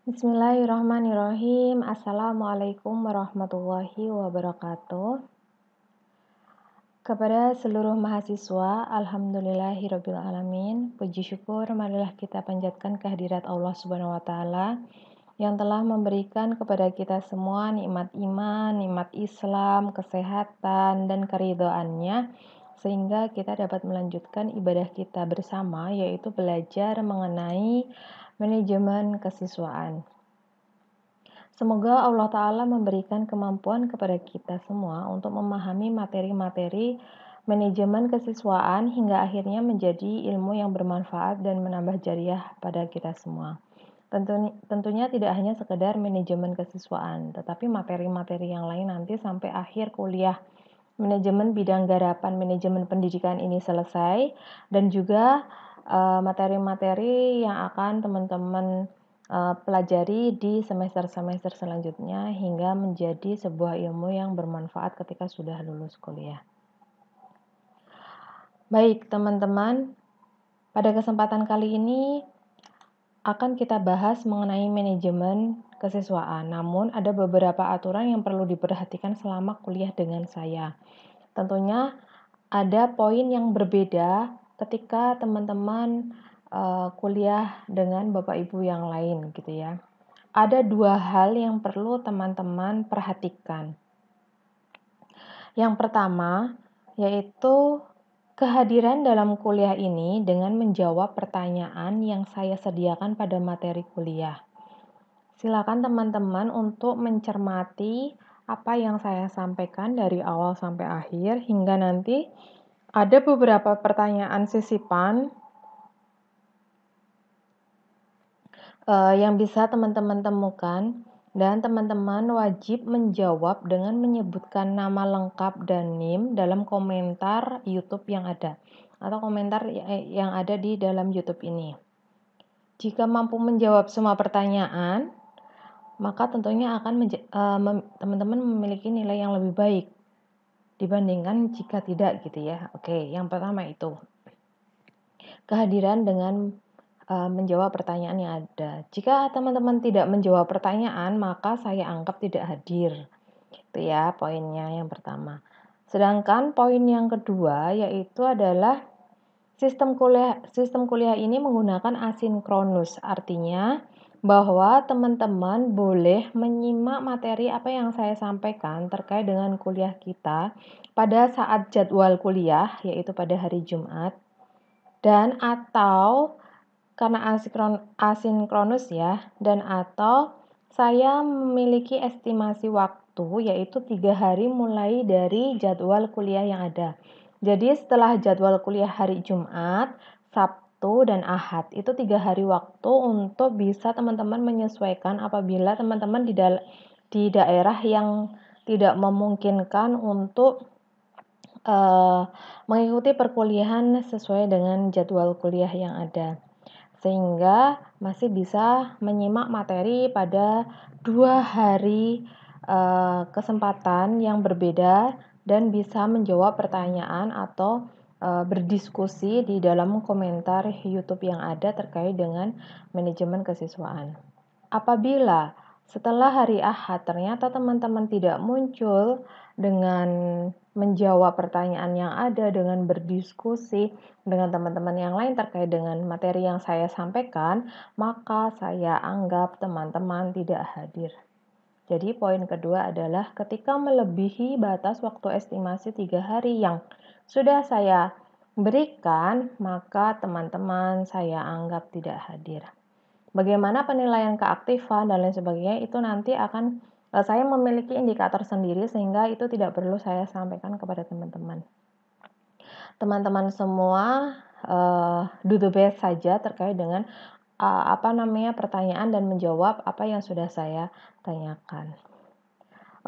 Bismillahirrahmanirrahim. Assalamualaikum warahmatullahi wabarakatuh. Kepada seluruh mahasiswa, alhamdulillahirabbil alamin. Puji syukur marilah kita panjatkan kehadirat Allah Subhanahu wa taala yang telah memberikan kepada kita semua nikmat iman, nikmat Islam, kesehatan dan keridhaannya sehingga kita dapat melanjutkan ibadah kita bersama, yaitu belajar mengenai manajemen kesiswaan. Semoga Allah Ta'ala memberikan kemampuan kepada kita semua untuk memahami materi-materi manajemen kesiswaan hingga akhirnya menjadi ilmu yang bermanfaat dan menambah jariah pada kita semua. Tentunya tidak hanya sekedar manajemen kesiswaan, tetapi materi-materi yang lain nanti sampai akhir kuliah manajemen bidang garapan manajemen pendidikan ini selesai, dan juga materi-materi yang akan teman-teman pelajari di semester-semester selanjutnya hingga menjadi sebuah ilmu yang bermanfaat ketika sudah lulus kuliah. Baik, teman-teman, pada kesempatan kali ini akan kita bahas mengenai manajemen kesiswaan. Namun ada beberapa aturan yang perlu diperhatikan selama kuliah dengan saya. Tentunya ada poin yang berbeda ketika teman-teman kuliah dengan Bapak Ibu yang lain gitu ya. Ada dua hal yang perlu teman-teman perhatikan. Yang pertama yaitu kehadiran dalam kuliah ini dengan menjawab pertanyaan yang saya sediakan pada materi kuliah. Silakan teman-teman untuk mencermati apa yang saya sampaikan dari awal sampai akhir hingga nanti ada beberapa pertanyaan sisipan yang bisa teman-teman temukan, dan teman-teman wajib menjawab dengan menyebutkan nama lengkap dan NIM dalam komentar YouTube yang ada atau komentar yang ada di dalam YouTube ini. Jika mampu menjawab semua pertanyaan, maka tentunya akan teman-teman memiliki nilai yang lebih baik dibandingkan jika tidak gitu ya. Oke, yang pertama itu kehadiran dengan menjawab pertanyaan yang ada. Jika teman-teman tidak menjawab pertanyaan, maka saya anggap tidak hadir. Itu ya poinnya yang pertama. Sedangkan poin yang kedua yaitu adalah sistem kuliah ini menggunakan asinkronus. Artinya bahwa teman-teman boleh menyimak materi apa yang saya sampaikan terkait dengan kuliah kita pada saat jadwal kuliah, yaitu pada hari Jumat, dan atau karena asinkronus ya, dan atau saya memiliki estimasi waktu yaitu 3 hari mulai dari jadwal kuliah yang ada. Jadi setelah jadwal kuliah hari Jumat, Sabtu, dan Ahad, itu 3 hari waktu untuk bisa teman-teman menyesuaikan apabila teman-teman di daerah yang tidak memungkinkan untuk mengikuti perkuliahan sesuai dengan jadwal kuliah yang ada, sehingga masih bisa menyimak materi pada 2 hari kesempatan yang berbeda dan bisa menjawab pertanyaan atau berdiskusi di dalam komentar YouTube yang ada terkait dengan manajemen kesiswaan. Apabila setelah hari Ahad ternyata teman-teman tidak muncul dengan menjawab pertanyaan yang ada, dengan berdiskusi dengan teman-teman yang lain terkait dengan materi yang saya sampaikan, maka saya anggap teman-teman tidak hadir. Jadi poin kedua adalah ketika melebihi batas waktu estimasi 3 hari yang sudah saya berikan, maka teman-teman saya anggap tidak hadir. Bagaimana penilaian keaktifan dan lain sebagainya itu nanti akan saya memiliki indikator sendiri sehingga itu tidak perlu saya sampaikan kepada teman-teman. Teman-teman semua do the best saja terkait dengan pertanyaan dan menjawab apa yang sudah saya tanyakan.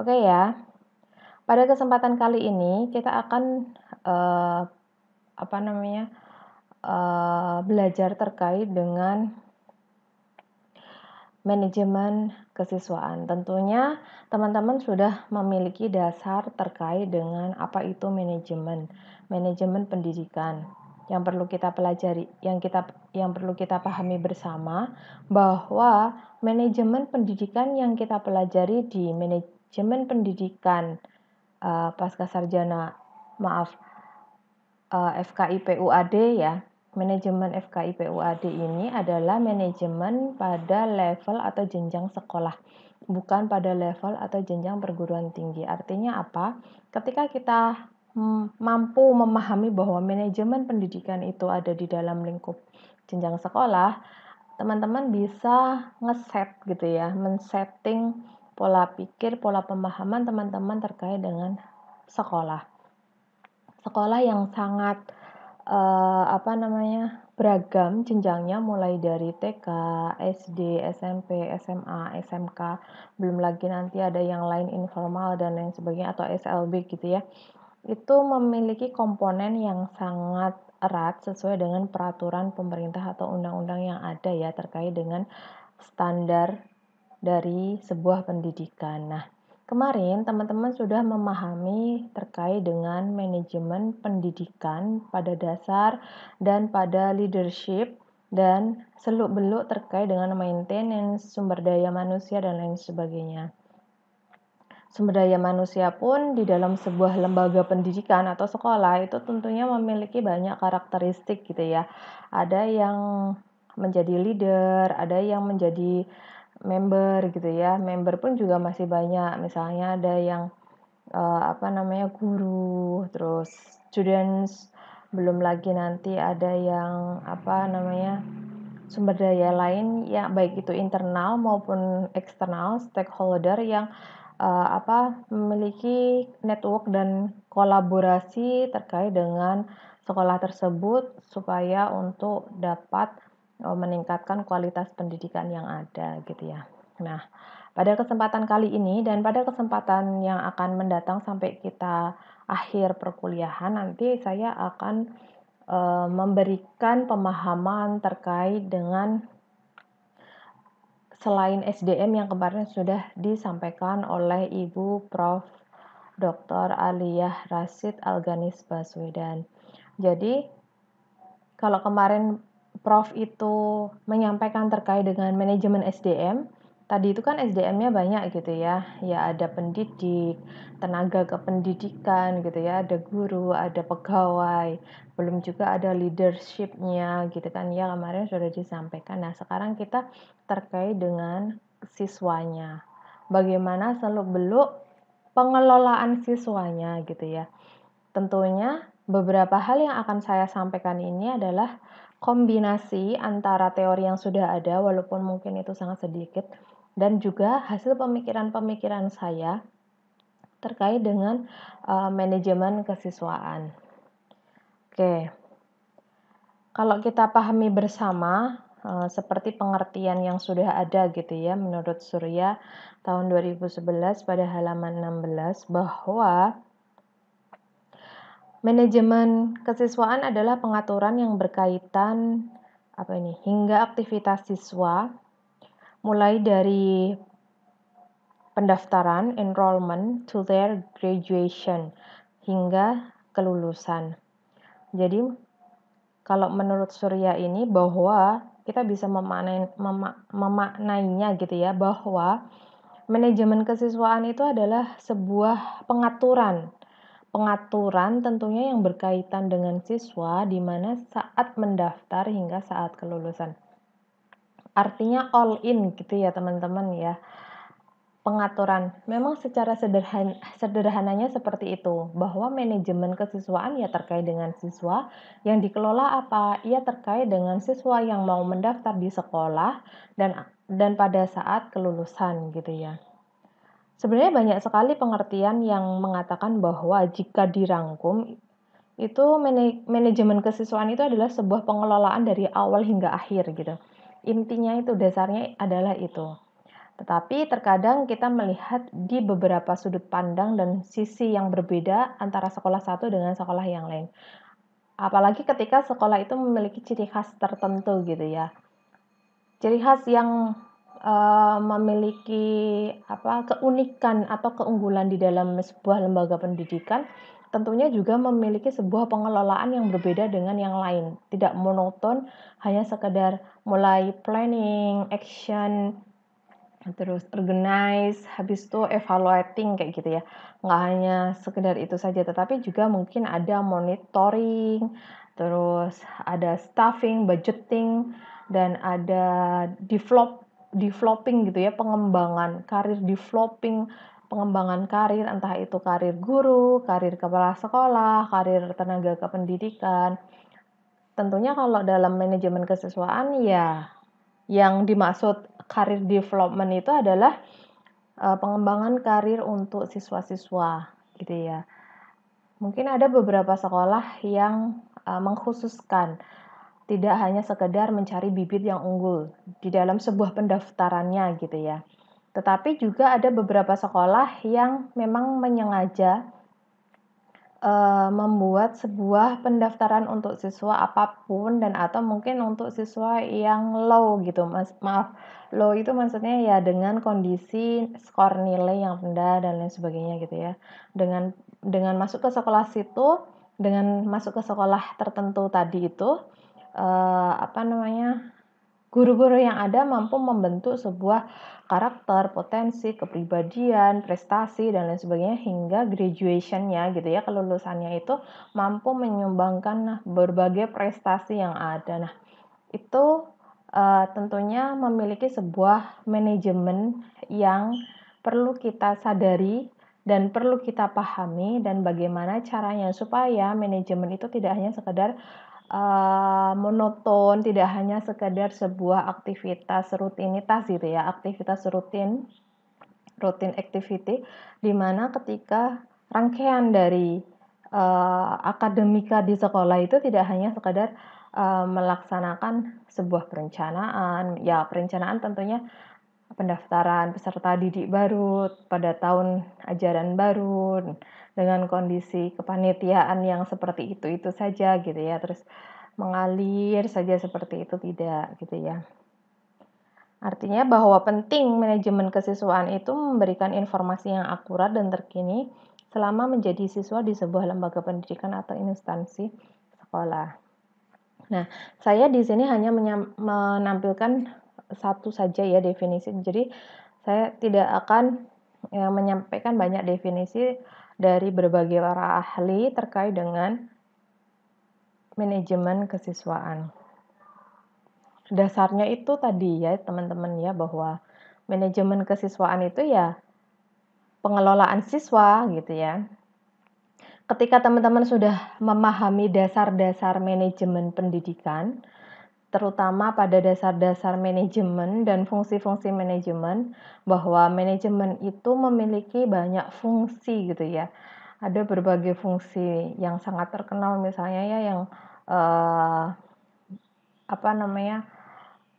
Oke ya. Pada kesempatan kali ini kita akan belajar terkait dengan manajemen kesiswaan. Tentunya teman-teman sudah memiliki dasar terkait dengan apa itu manajemen pendidikan. yang perlu kita pelajari, yang perlu kita pahami bersama, bahwa manajemen pendidikan yang kita pelajari di manajemen pendidikan pasca sarjana, FKIPUAD ya. Manajemen FKIPUAD ini adalah manajemen pada level atau jenjang sekolah, bukan pada level atau jenjang perguruan tinggi. Artinya apa? Ketika kita mampu memahami bahwa manajemen pendidikan itu ada di dalam lingkup jenjang sekolah, teman-teman bisa ngeset gitu ya, men-setting pola pikir, pola pemahaman teman-teman terkait dengan sekolah. Sekolah yang sangat beragam jenjangnya, mulai dari TK, SD, SMP, SMA, SMK, belum lagi nanti ada yang lain informal dan lain sebagainya atau SLB gitu ya. Itu memiliki komponen yang sangat erat sesuai dengan peraturan pemerintah atau undang-undang yang ada ya terkait dengan standar dari sebuah pendidikan. Nah, kemarin teman-teman sudah memahami terkait dengan manajemen pendidikan pada dasar dan pada leadership dan seluk-beluk terkait dengan maintenance, sumber daya manusia dan lain sebagainya. Sumber daya manusia pun di dalam sebuah lembaga pendidikan atau sekolah itu tentunya memiliki banyak karakteristik gitu ya. Ada yang menjadi leader, ada yang menjadi member gitu ya. Member pun juga masih banyak. Misalnya ada yang guru, terus students, belum lagi nanti ada yang sumber daya lain ya, baik itu internal maupun eksternal stakeholder yang memiliki network dan kolaborasi terkait dengan sekolah tersebut supaya untuk dapat meningkatkan kualitas pendidikan yang ada gitu ya. Nah, pada kesempatan kali ini dan pada kesempatan yang akan mendatang sampai kita akhir perkuliahan nanti saya akan memberikan pemahaman terkait dengan selain SDM yang kemarin sudah disampaikan oleh Ibu Prof. Dr. Aliyah Rashid Alganis Baswedan. Jadi, kalau kemarin Prof itu menyampaikan terkait dengan manajemen SDM, tadi itu kan SDM-nya banyak gitu ya. Ya ada pendidik, tenaga kependidikan gitu ya, ada guru, ada pegawai, belum juga ada leadership-nya gitu kan ya, kemarin sudah disampaikan. Nah, sekarang kita terkait dengan siswanya. Bagaimana seluk-beluk pengelolaan siswanya gitu ya. Tentunya beberapa hal yang akan saya sampaikan ini adalah kombinasi antara teori yang sudah ada, walaupun mungkin itu sangat sedikit, dan juga hasil pemikiran-pemikiran saya terkait dengan manajemen kesiswaan. Oke, kalau kita pahami bersama seperti pengertian yang sudah ada gitu ya, menurut Surya tahun 2011 pada halaman 16 bahwa manajemen kesiswaan adalah pengaturan yang berkaitan hingga aktivitas siswa mulai dari pendaftaran, enrollment, to their graduation, hingga kelulusan. Jadi, kalau menurut Surya ini bahwa kita bisa memaknainya gitu ya, bahwa manajemen kesiswaan itu adalah sebuah pengaturan tentunya yang berkaitan dengan siswa di mana saat mendaftar hingga saat kelulusan. Artinya all in gitu ya teman-teman ya. Pengaturan. Memang secara sederhananya seperti itu, bahwa manajemen kesiswaan ya terkait dengan siswa, yang dikelola apa? Ya terkait dengan siswa yang mau mendaftar di sekolah dan pada saat kelulusan gitu ya. Sebenarnya banyak sekali pengertian yang mengatakan bahwa jika dirangkum itu manajemen kesiswaan itu adalah sebuah pengelolaan dari awal hingga akhir gitu. Intinya itu, dasarnya adalah itu. Tetapi terkadang kita melihat di beberapa sudut pandang dan sisi yang berbeda antara sekolah satu dengan sekolah yang lain. Apalagi ketika sekolah itu memiliki ciri khas tertentu gitu ya. Ciri khas yang memiliki keunikan atau keunggulan di dalam sebuah lembaga pendidikan tentunya juga memiliki sebuah pengelolaan yang berbeda dengan yang lain. Tidak monoton, hanya sekedar mulai planning, action, terus organize, habis itu evaluating kayak gitu ya. Nggak hanya sekedar itu saja, tetapi juga mungkin ada monitoring, terus ada staffing, budgeting, dan ada developing gitu ya, pengembangan karir, pengembangan karir, entah itu karir guru, karir kepala sekolah, karir tenaga kependidikan. Tentunya kalau dalam manajemen kesiswaan ya yang dimaksud karir development itu adalah pengembangan karir untuk siswa-siswa gitu ya. Mungkin ada beberapa sekolah yang mengkhususkan tidak hanya sekedar mencari bibit yang unggul di dalam sebuah pendaftarannya gitu ya. Tetapi juga ada beberapa sekolah yang memang menyengaja membuat sebuah pendaftaran untuk siswa apapun dan atau mungkin untuk siswa yang low gitu, maaf, low itu maksudnya ya dengan kondisi skor nilai yang rendah dan lain sebagainya gitu ya. Dengan masuk ke sekolah situ, dengan masuk ke sekolah tertentu tadi itu, guru-guru yang ada mampu membentuk sebuah karakter, potensi, kepribadian, prestasi, dan lain sebagainya hingga graduation-nya gitu ya, kelulusannya itu mampu menyumbangkan berbagai prestasi yang ada. Nah, itu tentunya memiliki sebuah manajemen yang perlu kita sadari dan perlu kita pahami dan bagaimana caranya supaya manajemen itu tidak hanya sekedar monoton, tidak hanya sekedar sebuah aktivitas rutinitas gitu ya, aktivitas rutin activity, di mana ketika rangkaian dari akademika di sekolah itu tidak hanya sekadar melaksanakan sebuah perencanaan, ya perencanaan tentunya pendaftaran peserta didik baru pada tahun ajaran baru dengan kondisi kepanitiaan yang seperti itu saja gitu ya, terus mengalir saja seperti itu tidak gitu ya. Artinya bahwa penting manajemen kesiswaan itu memberikan informasi yang akurat dan terkini selama menjadi siswa di sebuah lembaga pendidikan atau instansi sekolah. Nah, saya di sini hanya menampilkan satu saja ya definisi. Jadi saya tidak akan menyampaikan banyak definisi dari berbagai para ahli terkait dengan manajemen kesiswaan. Dasarnya itu tadi ya teman-teman ya, bahwa manajemen kesiswaan itu ya pengelolaan siswa gitu ya. Ketika teman-teman sudah memahami dasar-dasar manajemen pendidikan, terutama pada dasar-dasar manajemen dan fungsi-fungsi manajemen, bahwa manajemen itu memiliki banyak fungsi gitu ya. Ada berbagai fungsi yang sangat terkenal misalnya ya yang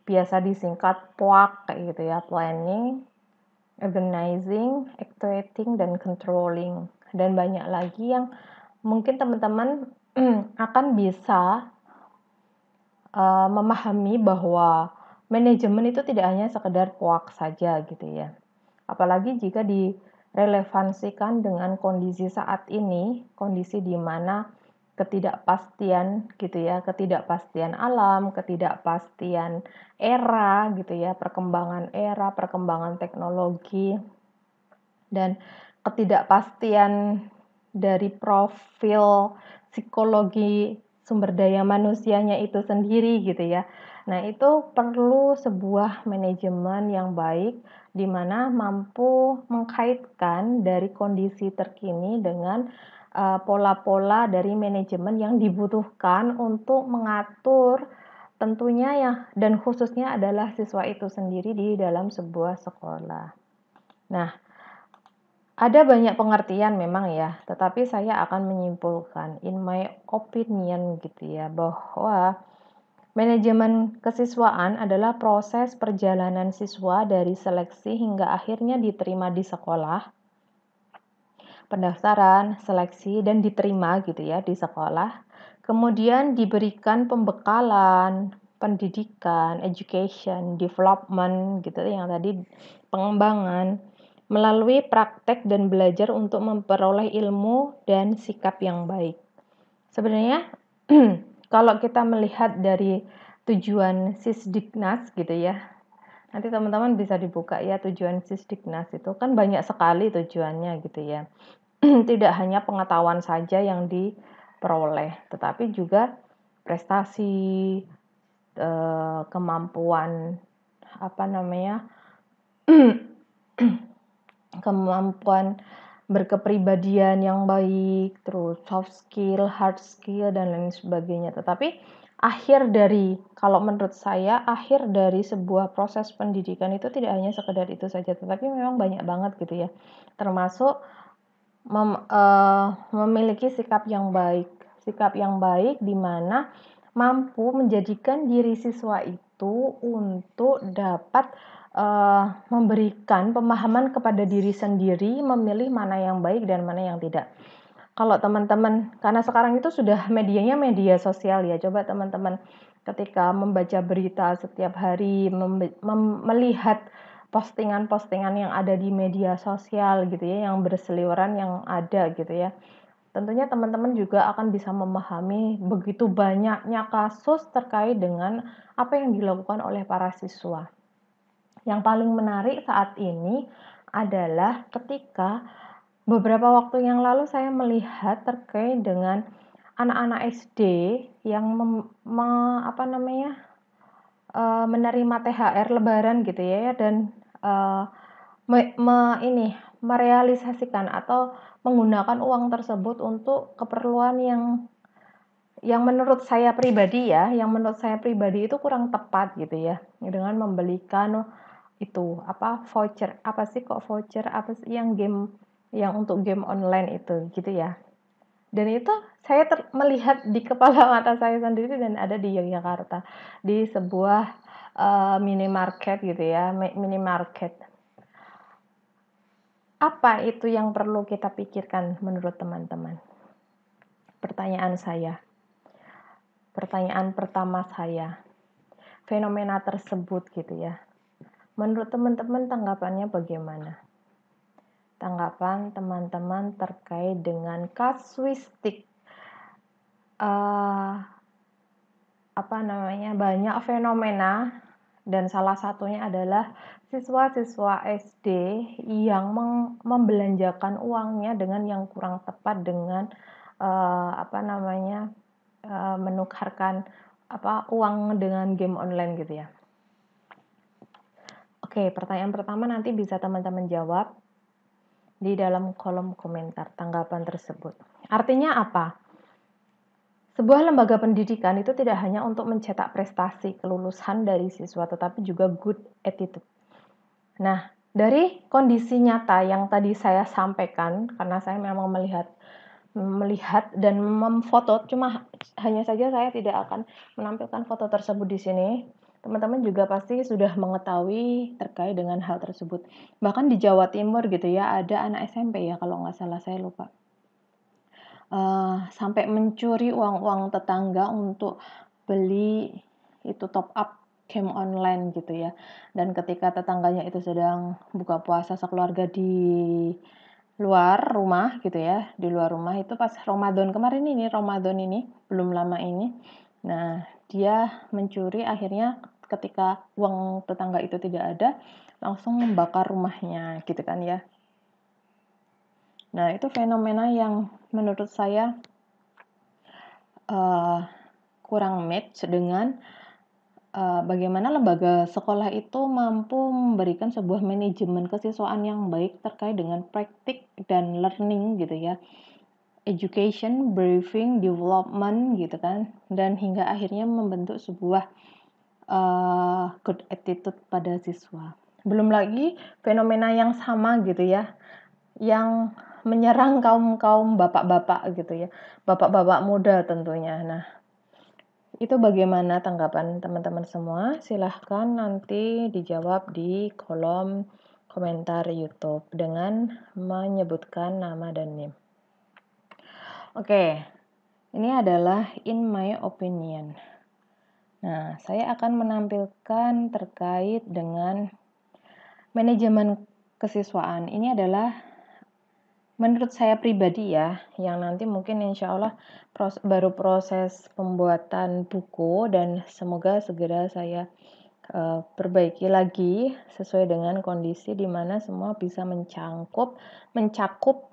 biasa disingkat POAK kayak gitu ya, planning, organizing, actuating, dan controlling. Dan banyak lagi yang mungkin teman-teman akan bisa memahami bahwa manajemen itu tidak hanya sekedar POAK saja gitu ya. Apalagi jika direlevansikan dengan kondisi saat ini, kondisi di mana ketidakpastian gitu ya, ketidakpastian alam, ketidakpastian era gitu ya, perkembangan teknologi, dan ketidakpastian dari profil psikologi sumber daya manusianya itu sendiri gitu ya. Nah, itu perlu sebuah manajemen yang baik di mana mampu mengkaitkan dari kondisi terkini dengan pola-pola dari manajemen yang dibutuhkan untuk mengatur tentunya ya, dan khususnya adalah siswa itu sendiri di dalam sebuah sekolah. Nah, ada banyak pengertian memang ya, tetapi saya akan menyimpulkan in my opinion gitu ya, bahwa manajemen kesiswaan adalah proses perjalanan siswa dari seleksi hingga akhirnya diterima di sekolah, pendaftaran, seleksi, dan diterima gitu ya di sekolah. Kemudian diberikan pembekalan, pendidikan, education, development gitu yang tadi, pengembangan, melalui praktek dan belajar untuk memperoleh ilmu dan sikap yang baik. Sebenarnya kalau kita melihat dari tujuan Sisdiknas gitu ya, nanti teman-teman bisa dibuka ya tujuan Sisdiknas itu kan banyak sekali tujuannya gitu ya. Tidak hanya pengetahuan saja yang diperoleh, tetapi juga prestasi, kemampuan kemampuan berkepribadian yang baik, terus soft skill, hard skill, dan lain sebagainya. Tetapi kalau menurut saya, akhir dari sebuah proses pendidikan itu tidak hanya sekedar itu saja, tetapi memang banyak banget gitu ya. Termasuk memiliki sikap yang baik di mana mampu menjadikan diri siswa itu untuk dapat memberikan pemahaman kepada diri sendiri, memilih mana yang baik dan mana yang tidak. Kalau teman-teman, karena sekarang itu sudah medianya media sosial ya, coba teman-teman ketika membaca berita setiap hari, melihat postingan-postingan yang ada di media sosial gitu ya, yang berseliweran yang ada gitu ya. Tentunya teman-teman juga akan bisa memahami begitu banyaknya kasus terkait dengan apa yang dilakukan oleh para siswa. Yang paling menarik saat ini adalah ketika beberapa waktu yang lalu saya melihat terkait dengan anak-anak SD yang menerima THR Lebaran gitu ya, dan merealisasikan atau menggunakan uang tersebut untuk keperluan yang menurut saya pribadi itu kurang tepat gitu ya, dengan membelikan voucher yang untuk game online itu gitu ya. Dan itu saya melihat di kepala mata saya sendiri dan ada di Yogyakarta di sebuah minimarket gitu ya, minimarket. Apa itu yang perlu kita pikirkan menurut teman-teman? Pertanyaan pertama saya, fenomena tersebut gitu ya. Menurut teman-teman tanggapannya bagaimana? Tanggapan teman-teman terkait dengan kasuistik banyak fenomena, dan salah satunya adalah siswa-siswa SD yang membelanjakan uangnya dengan yang kurang tepat dengan menukarkan uang dengan game online gitu ya. Oke, pertanyaan pertama nanti bisa teman-teman jawab di dalam kolom komentar tanggapan tersebut. Artinya apa? Sebuah lembaga pendidikan itu tidak hanya untuk mencetak prestasi kelulusan dari siswa, tetapi juga good attitude. Nah, dari kondisi nyata yang tadi saya sampaikan, karena saya memang melihat dan memfoto, hanya saja saya tidak akan menampilkan foto tersebut di sini. Teman-teman juga pasti sudah mengetahui terkait dengan hal tersebut. Bahkan di Jawa Timur gitu ya, ada anak SMP ya kalau nggak salah, saya lupa. Sampai mencuri uang-uang tetangga untuk beli itu top up game online gitu ya. Dan ketika tetangganya itu sedang buka puasa sekeluarga di luar rumah gitu ya, di luar rumah itu pas Ramadan ini, belum lama ini. Nah, dia mencuri, akhirnya ketika uang tetangga itu tidak ada, langsung membakar rumahnya gitu kan ya. Nah, itu fenomena yang menurut saya kurang match dengan bagaimana lembaga sekolah itu mampu memberikan sebuah manajemen kesiswaan yang baik terkait dengan praktik dan learning gitu ya, education, briefing, development gitu kan, dan hingga akhirnya membentuk sebuah good attitude pada siswa. Belum lagi fenomena yang sama gitu ya, yang menyerang kaum bapak-bapak gitu ya, bapak-bapak muda tentunya. Nah, itu bagaimana tanggapan teman-teman semua? Silahkan nanti dijawab di kolom komentar YouTube dengan menyebutkan nama dan NIM. Oke, ini adalah in my opinion. Nah, saya akan menampilkan terkait dengan manajemen kesiswaan. Ini adalah menurut saya pribadi ya, yang nanti mungkin insya Allah baru proses pembuatan buku, dan semoga segera saya perbaiki lagi sesuai dengan kondisi di mana semua bisa mencakup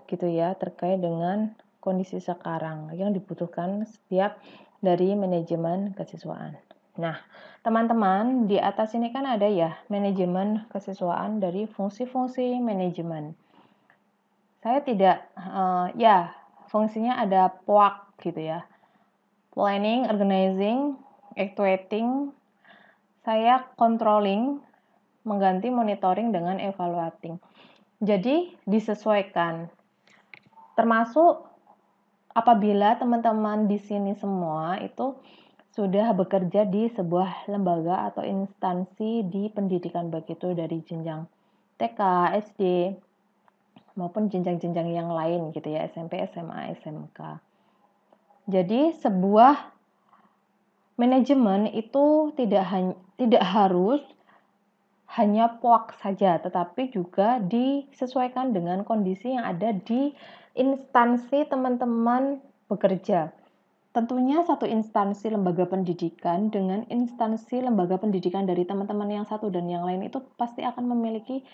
gitu ya, terkait dengan kondisi sekarang yang dibutuhkan setiap dari manajemen kesiswaan. Nah, teman-teman, di atas ini kan ada ya manajemen kesiswaan dari fungsi-fungsi manajemen. Saya tidak, ya fungsinya ada POAK gitu ya. Planning, organizing, actuating, saya controlling, mengganti monitoring dengan evaluating. Jadi disesuaikan. Termasuk apabila teman-teman di sini semua itu sudah bekerja di sebuah lembaga atau instansi di pendidikan, baik itu dari jenjang TK, SD, maupun jenjang-jenjang yang lain gitu ya, SMP, SMA, SMK. Jadi sebuah manajemen itu tidak harus hanya POAK saja, tetapi juga disesuaikan dengan kondisi yang ada di instansi teman-teman bekerja. Tentunya satu instansi lembaga pendidikan dengan instansi lembaga pendidikan dari teman-teman yang satu dan yang lain itu pasti akan memiliki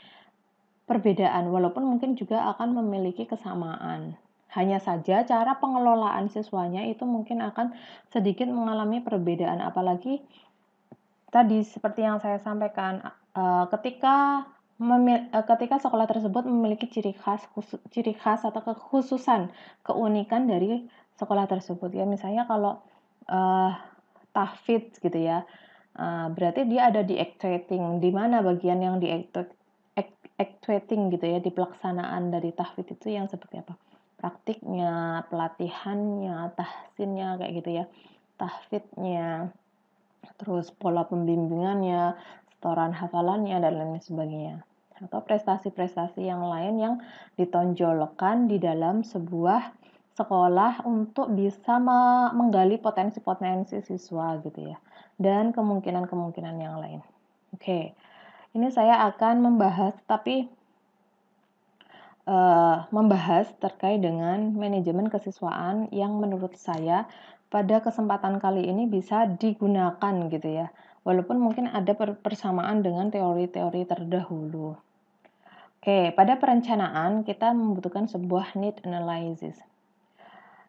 perbedaan, walaupun mungkin juga akan memiliki kesamaan. Hanya saja cara pengelolaan siswanya itu mungkin akan sedikit mengalami perbedaan, apalagi tadi seperti yang saya sampaikan, ketika sekolah tersebut memiliki ciri khas atau kekhususan, keunikan dari sekolah tersebut ya. Misalnya kalau tahfidz gitu ya, berarti dia ada di actuating, di mana bagian yang di actuating gitu ya, di pelaksanaan dari tahfidz itu yang seperti apa, praktiknya, pelatihannya, tahsinnya kayak gitu ya, tahfidznya, terus pola pembimbingannya, setoran hafalannya, dan lain sebagainya. Atau prestasi-prestasi yang lain yang ditonjolkan di dalam sebuah sekolah untuk bisa menggali potensi-potensi siswa gitu ya. Dan kemungkinan-kemungkinan yang lain. Oke, ini saya akan membahas terkait dengan manajemen kesiswaan yang menurut saya pada kesempatan kali ini bisa digunakan gitu ya, walaupun mungkin ada persamaan dengan teori-teori terdahulu. Oke, pada perencanaan kita membutuhkan sebuah need analysis.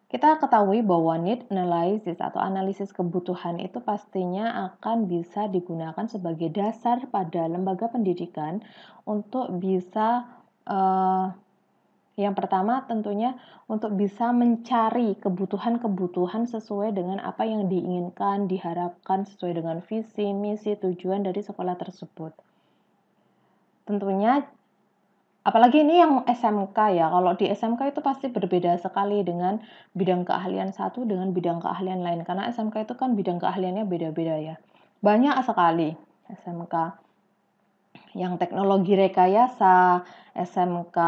Kita ketahui bahwa need analysis atau analisis kebutuhan itu pastinya akan bisa digunakan sebagai dasar pada lembaga pendidikan untuk bisa yang pertama tentunya untuk bisa mencari kebutuhan-kebutuhan sesuai dengan apa yang diinginkan, diharapkan sesuai dengan visi, misi, tujuan dari sekolah tersebut. Tentunya apalagi ini yang SMK ya, kalau di SMK itu pasti berbeda sekali dengan bidang keahlian satu dengan bidang keahlian lain, karena SMK itu kan bidang keahliannya beda-beda ya. Banyak sekali SMK yang teknologi rekayasa, SMK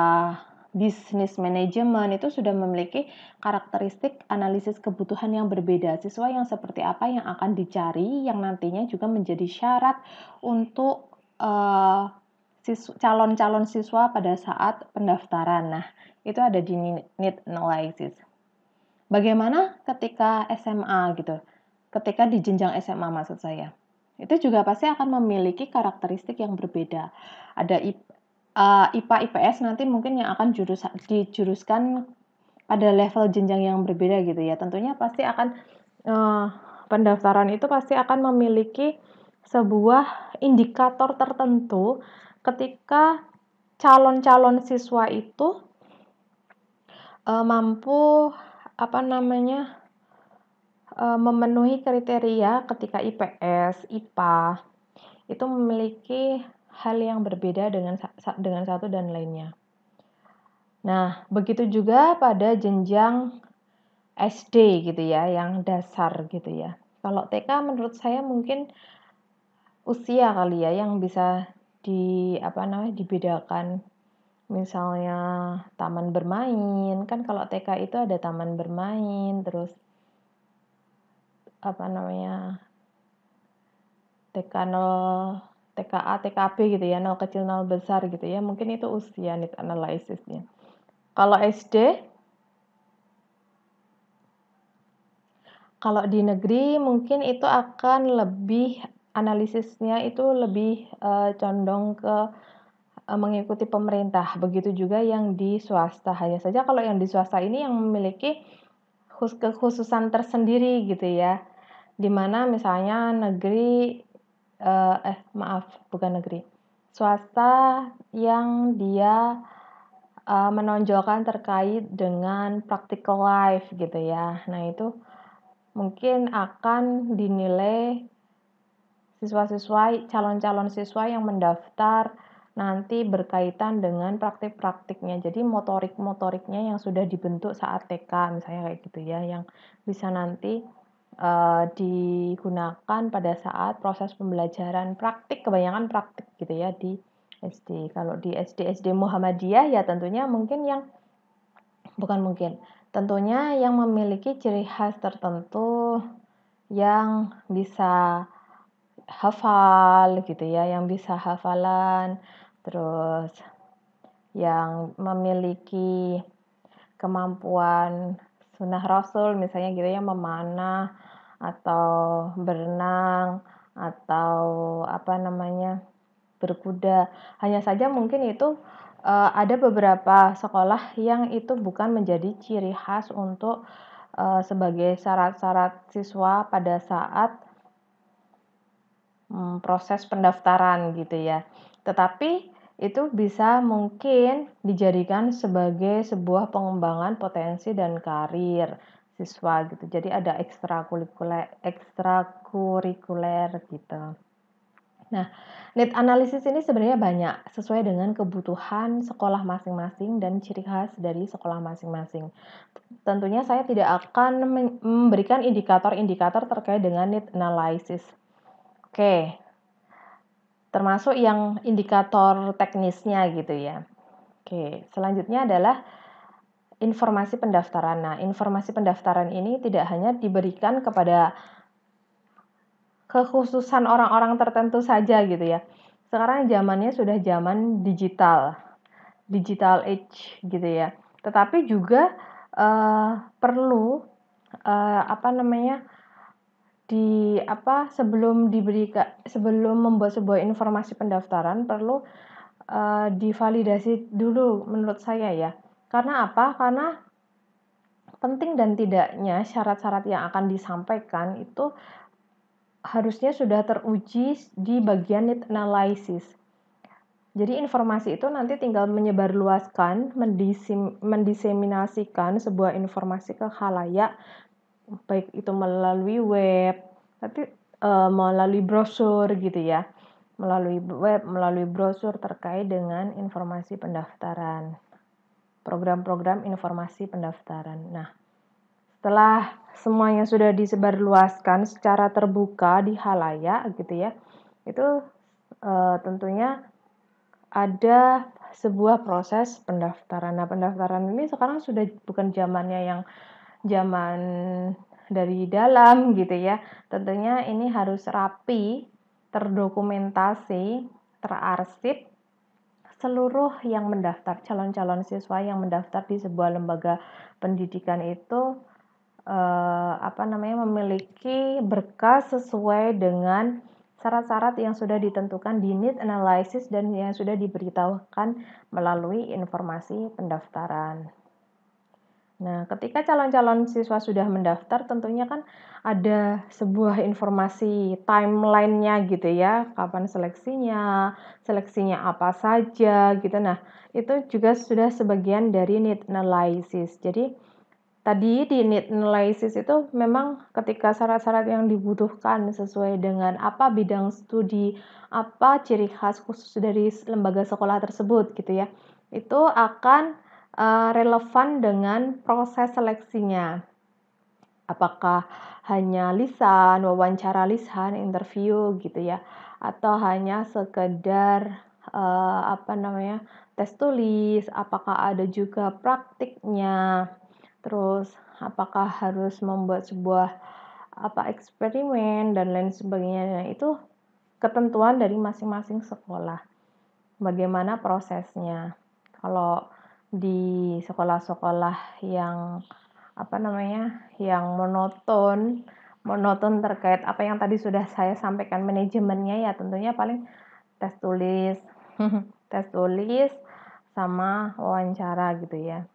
bisnis manajemen itu sudah memiliki karakteristik analisis kebutuhan yang berbeda. Siswa yang seperti apa yang akan dicari, yang nantinya juga menjadi syarat untuk calon-calon siswa pada saat pendaftaran. Nah, itu ada di need analysis. Bagaimana ketika SMA gitu? Ketika di jenjang SMA maksud saya. Itu juga pasti akan memiliki karakteristik yang berbeda. Ada IPA, IPS nanti mungkin yang akan dijuruskan pada level jenjang yang berbeda gitu ya. Tentunya pasti akan pendaftaran itu pasti akan memiliki sebuah indikator tertentu ketika calon-calon siswa itu mampu memenuhi kriteria ketika IPS, IPA itu memiliki hal yang berbeda dengan satu dan lainnya. Nah, begitu juga pada jenjang SD gitu ya, yang dasar gitu ya. Kalau TK menurut saya mungkin usia kali ya yang bisa dibedakan. Misalnya taman bermain, kan kalau TK itu ada taman bermain, terus TK 0 TKA, TKB gitu ya, 0 kecil 0 besar gitu ya, mungkin itu usia need analysis-nya. Kalau SD, kalau di negeri mungkin itu akan lebih analisisnya itu lebih, condong ke, mengikuti pemerintah, begitu juga yang di swasta. Hanya saja kalau yang di swasta ini yang memiliki kekhususan tersendiri gitu ya, di mana misalnya negeri, maaf, bukan negeri, swasta yang dia, menonjolkan terkait dengan practical life gitu ya. Nah itu mungkin akan dinilai calon-calon siswa yang mendaftar nanti berkaitan dengan praktik-praktiknya. Jadi motorik-motoriknya yang sudah dibentuk saat TK misalnya kayak gitu ya, yang bisa nanti digunakan pada saat proses pembelajaran praktik, kebanyakan praktik gitu ya di SD. Kalau di SD Muhammadiyah ya tentunya tentunya yang memiliki ciri khas tertentu yang bisa hafal gitu ya, yang bisa hafalan, terus yang memiliki kemampuan sunnah Rasul misalnya gitu ya, memanah atau berenang atau berkuda. Hanya saja mungkin itu ada beberapa sekolah yang itu bukan menjadi ciri khas untuk sebagai syarat-syarat siswa pada saat proses pendaftaran gitu ya. Tetapi itu bisa mungkin dijadikan sebagai sebuah pengembangan potensi dan karir siswa gitu. Jadi ada ekstrakurikuler gitu. Nah, need analysis ini sebenarnya banyak sesuai dengan kebutuhan sekolah masing-masing dan ciri khas dari sekolah masing-masing. Tentunya saya tidak akan memberikan indikator-indikator terkait dengan need analysis. Oke, termasuk yang indikator teknisnya gitu ya. Oke, selanjutnya adalah informasi pendaftaran. Nah, informasi pendaftaran ini tidak hanya diberikan kepada kekhususan orang-orang tertentu saja gitu ya. Sekarang zamannya sudah zaman digital age gitu ya. Tetapi juga perlu sebelum membuat sebuah informasi pendaftaran perlu divalidasi dulu menurut saya ya. Karena apa? Karena penting dan tidaknya syarat-syarat yang akan disampaikan itu harusnya sudah teruji di bagian need analysis. Jadi informasi itu nanti tinggal menyebarluaskan, mendiseminasikan sebuah informasi ke khalayak, baik itu melalui web, tapi melalui brosur gitu ya, melalui web, melalui brosur terkait dengan informasi pendaftaran, program-program informasi pendaftaran. Nah, setelah semuanya sudah disebarluaskan secara terbuka di khalayak gitu ya, itu tentunya ada sebuah proses pendaftaran. Nah, pendaftaran ini sekarang sudah bukan zamannya yang zaman dari dalam gitu ya. Tentunya ini harus rapi, terdokumentasi, terarsip seluruh yang mendaftar, calon-calon siswa yang mendaftar di sebuah lembaga pendidikan itu memiliki berkas sesuai dengan syarat-syarat yang sudah ditentukan di need analysis dan yang sudah diberitahukan melalui informasi pendaftaran. Nah, ketika calon-calon siswa sudah mendaftar, tentunya kan ada sebuah informasi timeline-nya gitu ya, kapan seleksinya apa saja gitu. Nah, itu juga sudah sebagian dari need analysis. Jadi, tadi di need analysis itu memang ketika syarat-syarat yang dibutuhkan sesuai dengan apa bidang studi, apa ciri khas khusus dari lembaga sekolah tersebut gitu ya, itu akan relevan dengan proses seleksinya. Apakah hanya lisan, wawancara lisan, interview gitu ya, atau hanya sekedar tes tulis, apakah ada juga praktiknya. Terus apakah harus membuat sebuah eksperimen dan lain sebagainya. Nah, itu ketentuan dari masing-masing sekolah. Bagaimana prosesnya. Kalau di sekolah-sekolah yang yang monoton terkait apa yang tadi sudah saya sampaikan manajemennya, ya tentunya paling tes tulis, tes tulis sama wawancara gitu ya.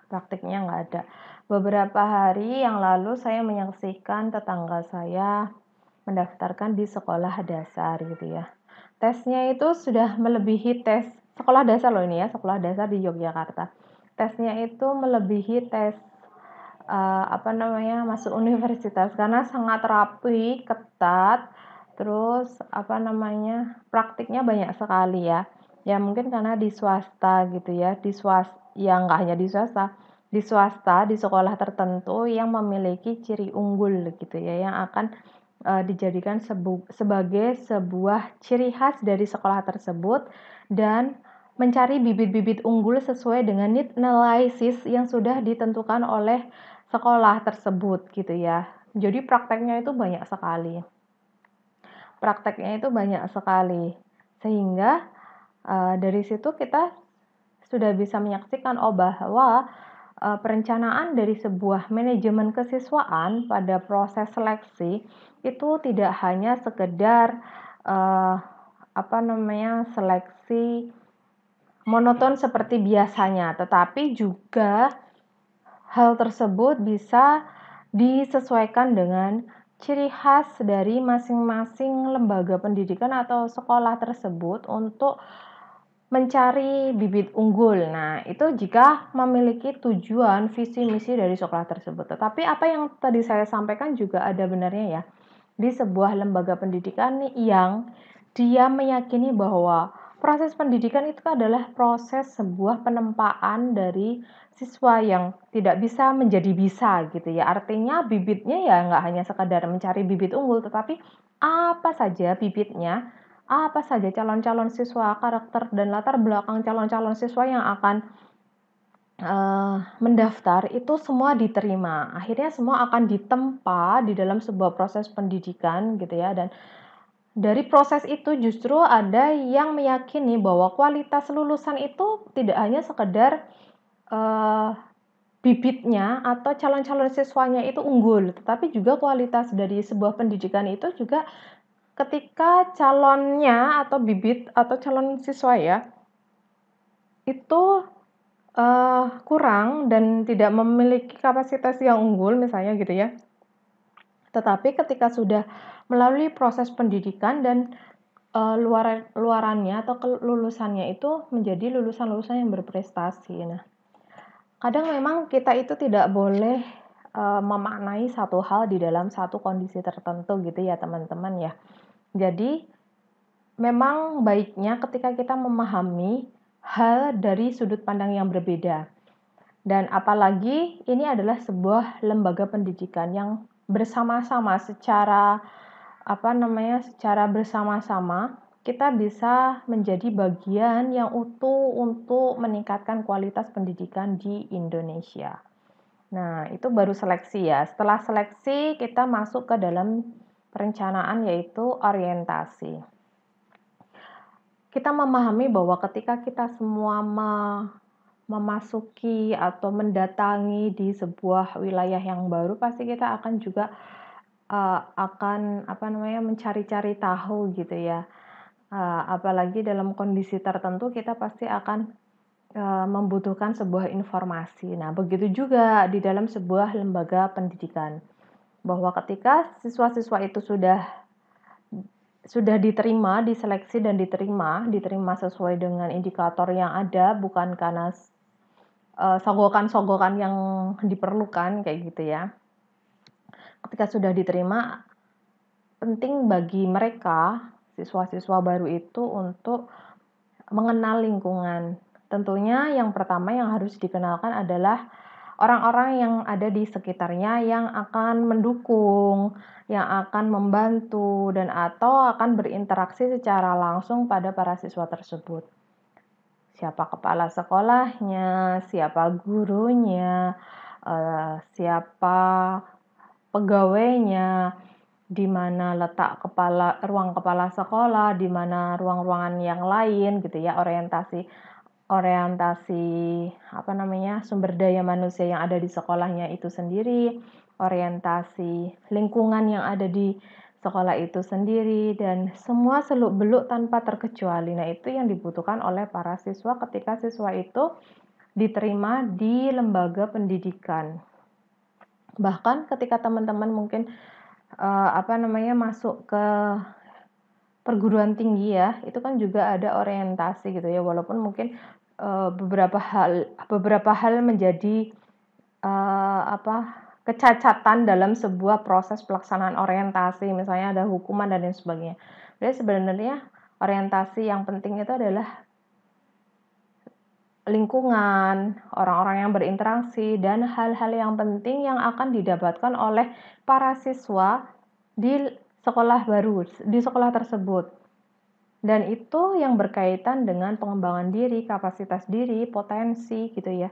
Praktiknya nggak ada. Beberapa hari yang lalu saya menyaksikan tetangga saya mendaftarkan di sekolah dasar gitu ya. Tesnya itu sudah melebihi tes sekolah dasar loh ini ya, sekolah dasar di Yogyakarta. Tesnya itu melebihi tes masuk universitas karena sangat rapi, ketat, terus praktiknya banyak sekali ya. Ya mungkin karena di swasta gitu ya, nggak hanya di swasta di sekolah tertentu yang memiliki ciri unggul gitu ya, yang akan dijadikan sebagai sebuah ciri khas dari sekolah tersebut dan mencari bibit-bibit unggul sesuai dengan need analysis yang sudah ditentukan oleh sekolah tersebut gitu ya. Jadi prakteknya itu banyak sekali. Sehingga dari situ kita sudah bisa menyaksikan bahwa perencanaan dari sebuah manajemen kesiswaan pada proses seleksi itu tidak hanya sekedar seleksi monoton seperti biasanya, tetapi juga hal tersebut bisa disesuaikan dengan ciri khas dari masing-masing lembaga pendidikan atau sekolah tersebut untuk mencari bibit unggul. Nah, itu jika memiliki tujuan, visi, misi dari sekolah tersebut. Tetapi apa yang tadi saya sampaikan juga ada benarnya ya. Di sebuah lembaga pendidikan yang dia meyakini bahwa proses pendidikan itu adalah proses sebuah penempaan dari siswa yang tidak bisa menjadi bisa gitu ya. Artinya bibitnya ya nggak hanya sekadar mencari bibit unggul, tetapi apa saja bibitnya, apa saja calon-calon siswa, karakter dan latar belakang calon-calon siswa yang akan mendaftar itu semua diterima. Akhirnya semua akan ditempa di dalam sebuah proses pendidikan gitu ya, dan dari proses itu justru ada yang meyakini bahwa kualitas lulusan itu tidak hanya sekedar bibitnya atau calon-calon siswanya itu unggul, tetapi juga kualitas dari sebuah pendidikan itu juga ketika calonnya atau bibit atau calon siswa ya itu kurang dan tidak memiliki kapasitas yang unggul misalnya gitu ya. Tetapi ketika sudah melalui proses pendidikan dan luarannya atau kelulusannya itu menjadi lulusan-lulusan yang berprestasi. Nah, kadang memang kita itu tidak boleh memaknai satu hal di dalam satu kondisi tertentu gitu ya teman-teman ya. Jadi memang baiknya ketika kita memahami hal dari sudut pandang yang berbeda. Dan apalagi ini adalah sebuah lembaga pendidikan yang bersama-sama secara bersama-sama kita bisa menjadi bagian yang utuh untuk meningkatkan kualitas pendidikan di Indonesia. Nah, itu baru seleksi ya. Setelah seleksi kita masuk ke dalam perencanaan yaitu orientasi. Kita memahami bahwa ketika kita semua memasuki atau mendatangi di sebuah wilayah yang baru, pasti kita akan juga mencari-cari tahu gitu ya. Apalagi dalam kondisi tertentu kita pasti akan membutuhkan sebuah informasi. Nah, begitu juga di dalam sebuah lembaga pendidikan. Bahwa ketika siswa-siswa itu sudah diterima, diseleksi dan diterima sesuai dengan indikator yang ada, bukan karena sogokan-sogokan yang diperlukan kayak gitu ya. Ketika sudah diterima, penting bagi mereka, siswa-siswa baru itu untuk mengenal lingkungan. Tentunya yang pertama yang harus dikenalkan adalah orang-orang yang ada di sekitarnya yang akan mendukung, yang akan membantu, dan atau akan berinteraksi secara langsung pada para siswa tersebut. Siapa kepala sekolahnya, siapa gurunya, siapa pegawainya, di mana letak ruang kepala sekolah, di mana ruang-ruangan yang lain gitu ya, orientasi orientasi sumber daya manusia yang ada di sekolahnya itu sendiri, orientasi lingkungan yang ada di sekolah itu sendiri, dan semua seluk-beluk tanpa terkecuali. Nah, itu yang dibutuhkan oleh para siswa ketika siswa itu diterima di lembaga pendidikan. Bahkan ketika teman-teman mungkin masuk ke perguruan tinggi ya, itu kan juga ada orientasi gitu ya, walaupun mungkin beberapa hal menjadi kecacatan dalam sebuah proses pelaksanaan orientasi, misalnya ada hukuman dan lain sebagainya. Jadi sebenarnya orientasi yang penting itu adalah lingkungan, orang-orang yang berinteraksi, dan hal-hal yang penting yang akan didapatkan oleh para siswa di sekolah tersebut. Dan itu yang berkaitan dengan pengembangan diri, kapasitas diri, potensi gitu ya,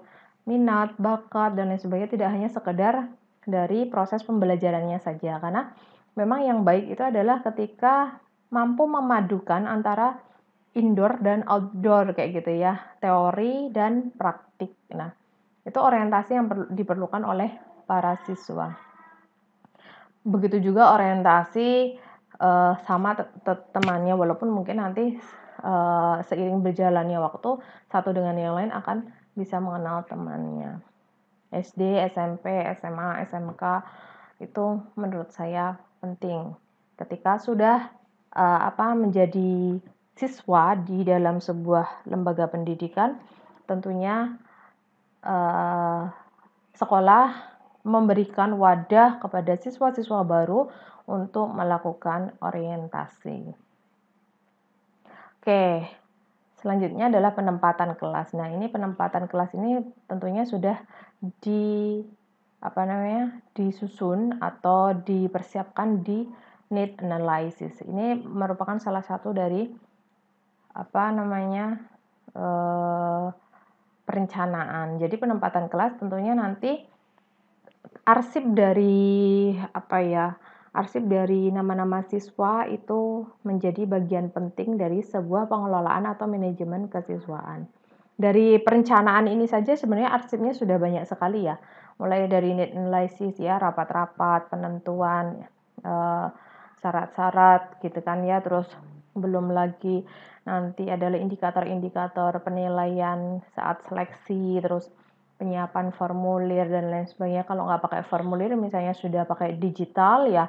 minat, bakat, dan lain sebagainya, tidak hanya sekedar dari proses pembelajarannya saja. Karena memang yang baik itu adalah ketika mampu memadukan antara indoor dan outdoor kayak gitu ya, teori dan praktik. Nah, itu orientasi yang diperlukan oleh para siswa. Begitu juga orientasi sama temannya, walaupun mungkin nanti seiring berjalannya waktu, satu dengan yang lain akan bisa mengenal temannya. SD, SMP, SMA, SMK itu menurut saya penting. Ketika sudah menjadi siswa di dalam sebuah lembaga pendidikan, tentunya sekolah memberikan wadah kepada siswa-siswa baru untuk melakukan orientasi. Oke, selanjutnya adalah penempatan kelas. Nah, ini penempatan kelas ini tentunya sudah disusun atau dipersiapkan di need analysis. Ini merupakan salah satu dari perencanaan. Jadi penempatan kelas tentunya nanti arsip dari nama-nama siswa itu menjadi bagian penting dari sebuah pengelolaan atau manajemen kesiswaan. Dari perencanaan ini saja sebenarnya arsipnya sudah banyak sekali ya. Mulai dari need analysis ya, rapat-rapat, penentuan syarat-syarat gitu kan ya, terus belum lagi nanti adalah indikator-indikator penilaian saat seleksi, terus penyiapan formulir dan lain sebagainya. Kalau nggak pakai formulir, misalnya sudah pakai digital ya,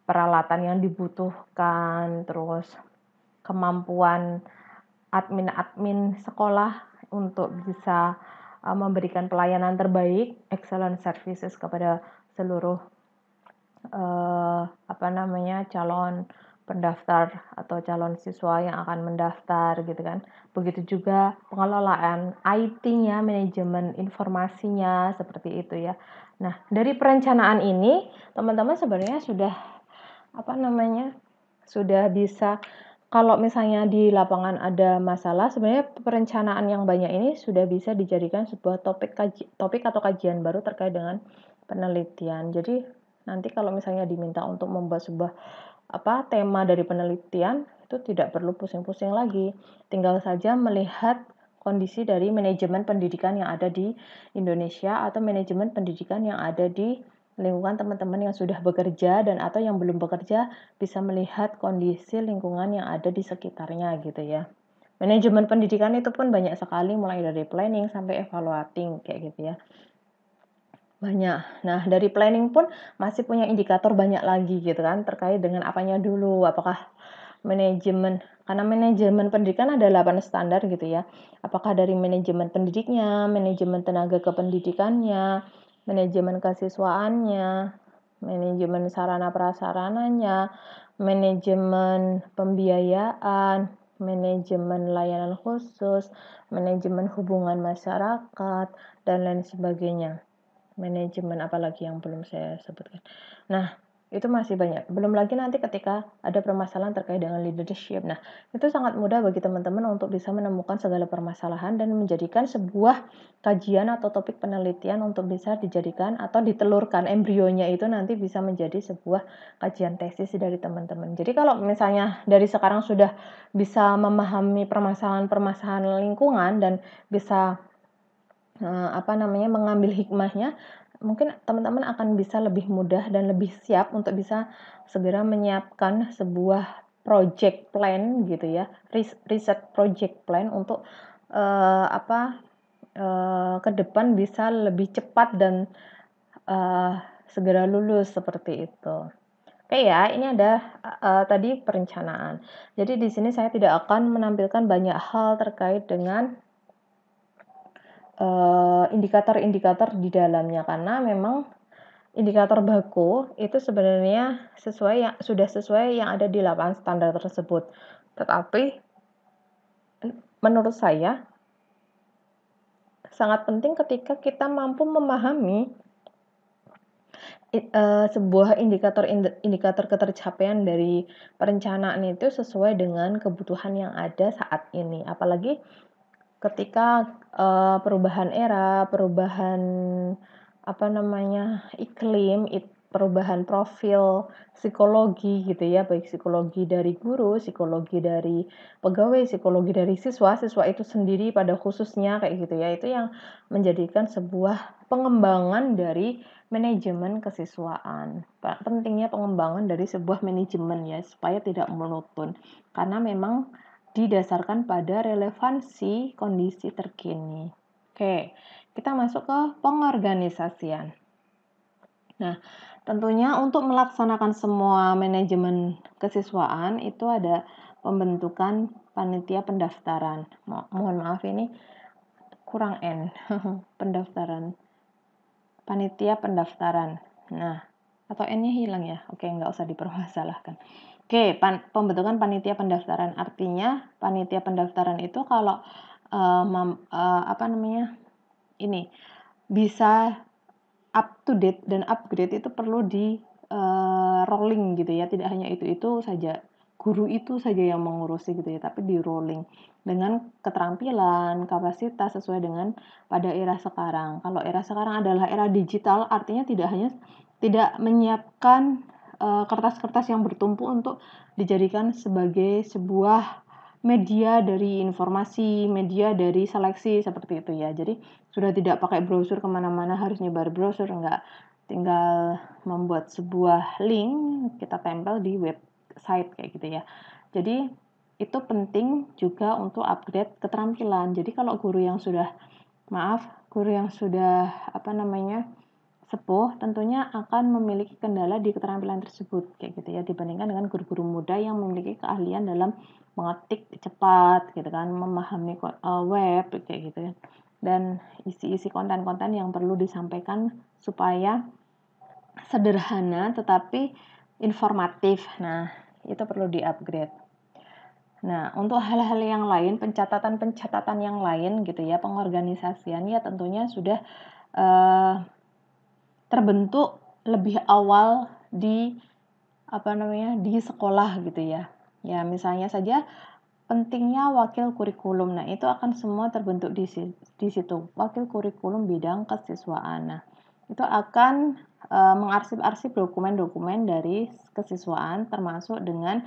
peralatan yang dibutuhkan, terus kemampuan admin sekolah untuk bisa memberikan pelayanan terbaik, excellent services kepada seluruh calon pendaftar atau calon siswa yang akan mendaftar gitu kan. Begitu juga pengelolaan IT-nya, manajemen informasinya, seperti itu ya. Nah, dari perencanaan ini teman-teman sebenarnya sudah bisa, kalau misalnya di lapangan ada masalah, sebenarnya perencanaan yang banyak ini sudah bisa dijadikan sebuah topik atau kajian baru terkait dengan penelitian. Jadi nanti kalau misalnya diminta untuk membuat sebuah tema dari penelitian, itu tidak perlu pusing-pusing lagi. Tinggal saja melihat kondisi dari manajemen pendidikan yang ada di Indonesia atau manajemen pendidikan yang ada di lingkungan teman-teman yang sudah bekerja dan atau yang belum bekerja, bisa melihat kondisi lingkungan yang ada di sekitarnya gitu ya. Manajemen pendidikan itu pun banyak sekali, mulai dari planning sampai evaluating kayak gitu ya. Banyak. Nah, dari planning pun masih punya indikator banyak lagi gitu kan, terkait dengan apanya dulu, apakah karena manajemen pendidikan ada 8 standar gitu ya. Apakah dari manajemen pendidiknya, manajemen tenaga kependidikannya, manajemen kesiswaannya, manajemen sarana prasarananya, manajemen pembiayaan, manajemen layanan khusus, manajemen hubungan masyarakat, dan lain sebagainya. Manajemen apalagi yang belum saya sebutkan. Nah, Itu masih banyak. Belum lagi nanti ketika ada permasalahan terkait dengan leadership. Nah, itu sangat mudah bagi teman-teman untuk bisa menemukan segala permasalahan dan menjadikan sebuah kajian atau topik penelitian untuk bisa dijadikan atau ditelurkan embrionya itu nanti bisa menjadi sebuah kajian tesis dari teman-teman. Jadi kalau misalnya dari sekarang sudah bisa memahami permasalahan-permasalahan lingkungan dan bisa mengambil hikmahnya, mungkin teman-teman akan bisa lebih mudah dan lebih siap untuk bisa segera menyiapkan sebuah project plan gitu ya, riset project plan untuk ke depan bisa lebih cepat dan segera lulus seperti itu. Oke ya, ini ada tadi perencanaan. Jadi di sini saya tidak akan menampilkan banyak hal terkait dengan indikator-indikator di dalamnya karena memang indikator baku itu sebenarnya sudah sesuai yang ada di lapangan standar tersebut. Tetapi menurut saya sangat penting ketika kita mampu memahami sebuah indikator ketercapaian dari perencanaan itu sesuai dengan kebutuhan yang ada saat ini. Apalagi ketika perubahan era, perubahan iklim, perubahan profil psikologi gitu ya, baik psikologi dari guru, psikologi dari pegawai, psikologi dari siswa itu sendiri pada khususnya kayak gitu ya. Itu yang menjadikan sebuah pengembangan dari manajemen kesiswaan. Pentingnya pengembangan dari sebuah manajemen ya, supaya tidak monoton. Karena memang didasarkan pada relevansi kondisi terkini. Oke, kita masuk ke pengorganisasian. Nah, tentunya untuk melaksanakan semua manajemen kesiswaan itu ada pembentukan panitia pendaftaran. Mohon maaf ini kurang N. Pendaftaran. Panitia pendaftaran. Nah, atau N-nya hilang ya? Oke, nggak usah dipermasalahkan. Oke, pembentukan panitia pendaftaran. Artinya panitia pendaftaran itu kalau ini bisa up to date dan upgrade itu perlu di rolling gitu ya. Tidak hanya itu saja, guru itu saja yang mengurusi gitu ya, tapi di rolling dengan keterampilan, kapasitas sesuai dengan pada era sekarang. Kalau era sekarang adalah era digital, artinya tidak menyiapkan kertas-kertas yang bertumpuk untuk dijadikan sebagai sebuah media dari informasi, media dari seleksi seperti itu ya. Jadi sudah tidak pakai brosur kemana-mana harus nyebar brosur, enggak, tinggal membuat sebuah link kita tempel di website kayak gitu ya. Jadi itu penting juga untuk upgrade keterampilan. Jadi kalau guru yang sudah sepuh tentunya akan memiliki kendala di keterampilan tersebut kayak gitu ya, dibandingkan dengan guru-guru muda yang memiliki keahlian dalam mengetik cepat gitu kan, memahami web kayak gitu ya, dan isi-isi konten-konten yang perlu disampaikan supaya sederhana tetapi informatif. Nah, itu perlu di-upgrade. Nah, untuk hal-hal yang lain, pencatatan-pencatatan yang lain gitu ya, pengorganisasian ya tentunya sudah terbentuk lebih awal di sekolah gitu ya. Ya, misalnya saja pentingnya wakil kurikulum. Nah, itu akan semua terbentuk di situ. Wakil kurikulum bidang kesiswaan. Nah, itu akan mengarsip-arsip dokumen-dokumen dari kesiswaan termasuk dengan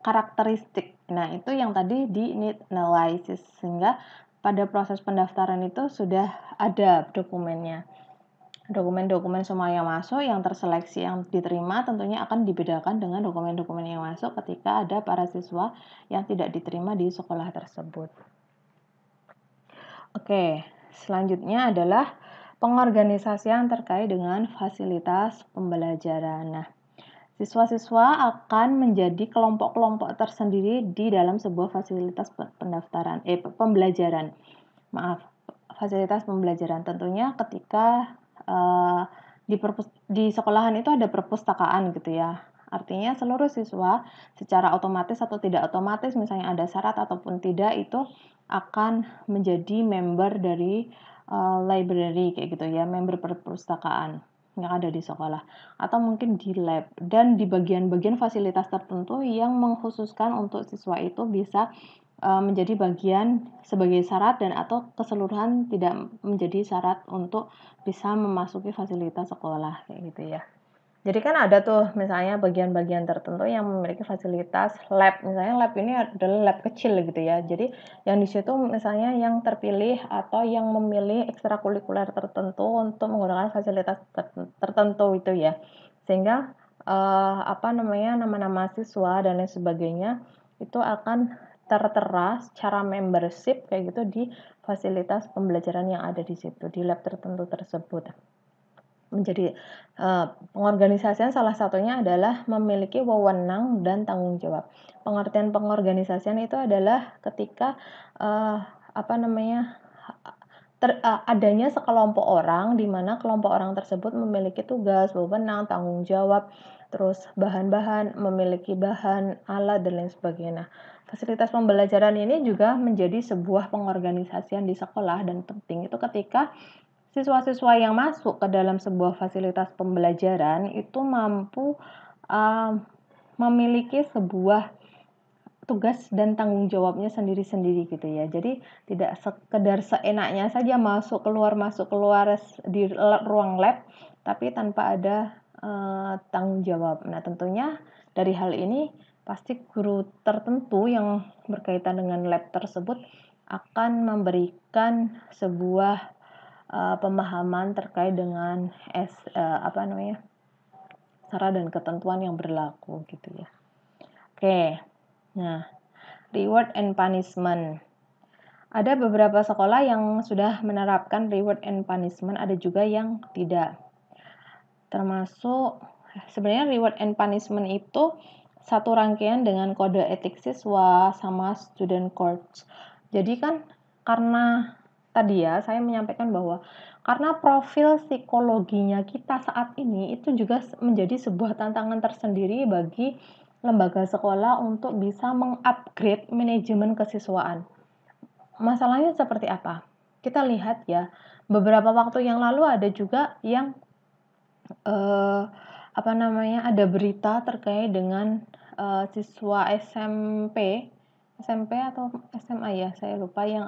karakteristik. Nah, itu yang tadi di need analysis, sehingga pada proses pendaftaran itu sudah ada dokumennya. Dokumen-dokumen semua yang masuk, yang terseleksi, yang diterima tentunya akan dibedakan dengan dokumen-dokumen yang masuk ketika ada para siswa yang tidak diterima di sekolah tersebut. Oke, selanjutnya adalah pengorganisasian terkait dengan fasilitas pembelajaran. Nah, siswa-siswa akan menjadi kelompok-kelompok tersendiri di dalam sebuah fasilitas pembelajaran. Fasilitas pembelajaran. Tentunya ketika di sekolahan itu ada perpustakaan gitu ya. Artinya seluruh siswa secara otomatis atau tidak otomatis, misalnya ada syarat ataupun tidak, itu akan menjadi member dari library kayak gitu ya, member perpustakaan yang ada di sekolah atau mungkin di lab, dan di bagian-bagian fasilitas tertentu yang mengkhususkan untuk siswa itu bisa menjadi bagian sebagai syarat dan atau keseluruhan tidak menjadi syarat untuk bisa memasuki fasilitas sekolah kayak gitu ya. Jadi kan ada tuh misalnya bagian-bagian tertentu yang memiliki fasilitas lab. Misalnya lab ini adalah lab kecil gitu ya. Jadi yang di situ misalnya yang terpilih atau yang memilih ekstrakurikuler tertentu untuk menggunakan fasilitas tertentu itu ya. Sehingga nama-nama siswa dan lain sebagainya itu akan tertera secara membership kayak gitu di fasilitas pembelajaran yang ada di situ, di lab tertentu tersebut. Menjadi pengorganisasian salah satunya adalah memiliki wewenang dan tanggung jawab. Pengertian pengorganisasian itu adalah ketika adanya sekelompok orang di mana kelompok orang tersebut memiliki tugas, wewenang, tanggung jawab, terus bahan-bahan, memiliki bahan, alat dan lain sebagainya. Nah, fasilitas pembelajaran ini juga menjadi sebuah pengorganisasian di sekolah dan penting itu ketika siswa-siswa yang masuk ke dalam sebuah fasilitas pembelajaran itu mampu memiliki sebuah tugas dan tanggung jawabnya sendiri-sendiri gitu ya. Jadi tidak sekedar seenaknya saja masuk keluar di ruang lab, tapi tanpa ada tanggung jawab. Nah, tentunya dari hal ini pasti guru tertentu yang berkaitan dengan lab tersebut akan memberikan sebuah pemahaman terkait dengan syarat dan ketentuan yang berlaku gitu ya. Oke. Nah, reward and punishment. Ada beberapa sekolah yang sudah menerapkan reward and punishment, ada juga yang tidak. Termasuk sebenarnya reward and punishment itu satu rangkaian dengan kode etik siswa sama student codes. Jadi kan karena tadi ya saya menyampaikan bahwa karena profil psikologinya kita saat ini itu juga menjadi sebuah tantangan tersendiri bagi lembaga sekolah untuk bisa mengupgrade manajemen kesiswaan. Masalahnya seperti apa? Kita lihat ya, beberapa waktu yang lalu ada juga yang ada berita terkait dengan siswa SMP atau SMA ya, saya lupa, yang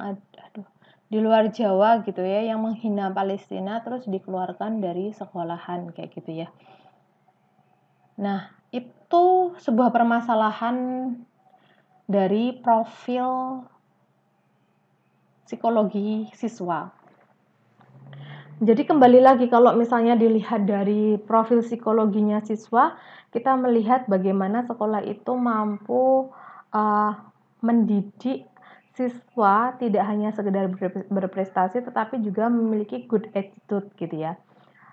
di luar Jawa gitu ya, yang menghina Palestina terus dikeluarkan dari sekolahan kayak gitu ya. Nah, itu sebuah permasalahan dari profil psikologi siswa. Jadi kembali lagi kalau misalnya dilihat dari profil psikologinya siswa, kita melihat bagaimana sekolah itu mampu mendidik siswa tidak hanya sekedar berprestasi tetapi juga memiliki good attitude gitu ya.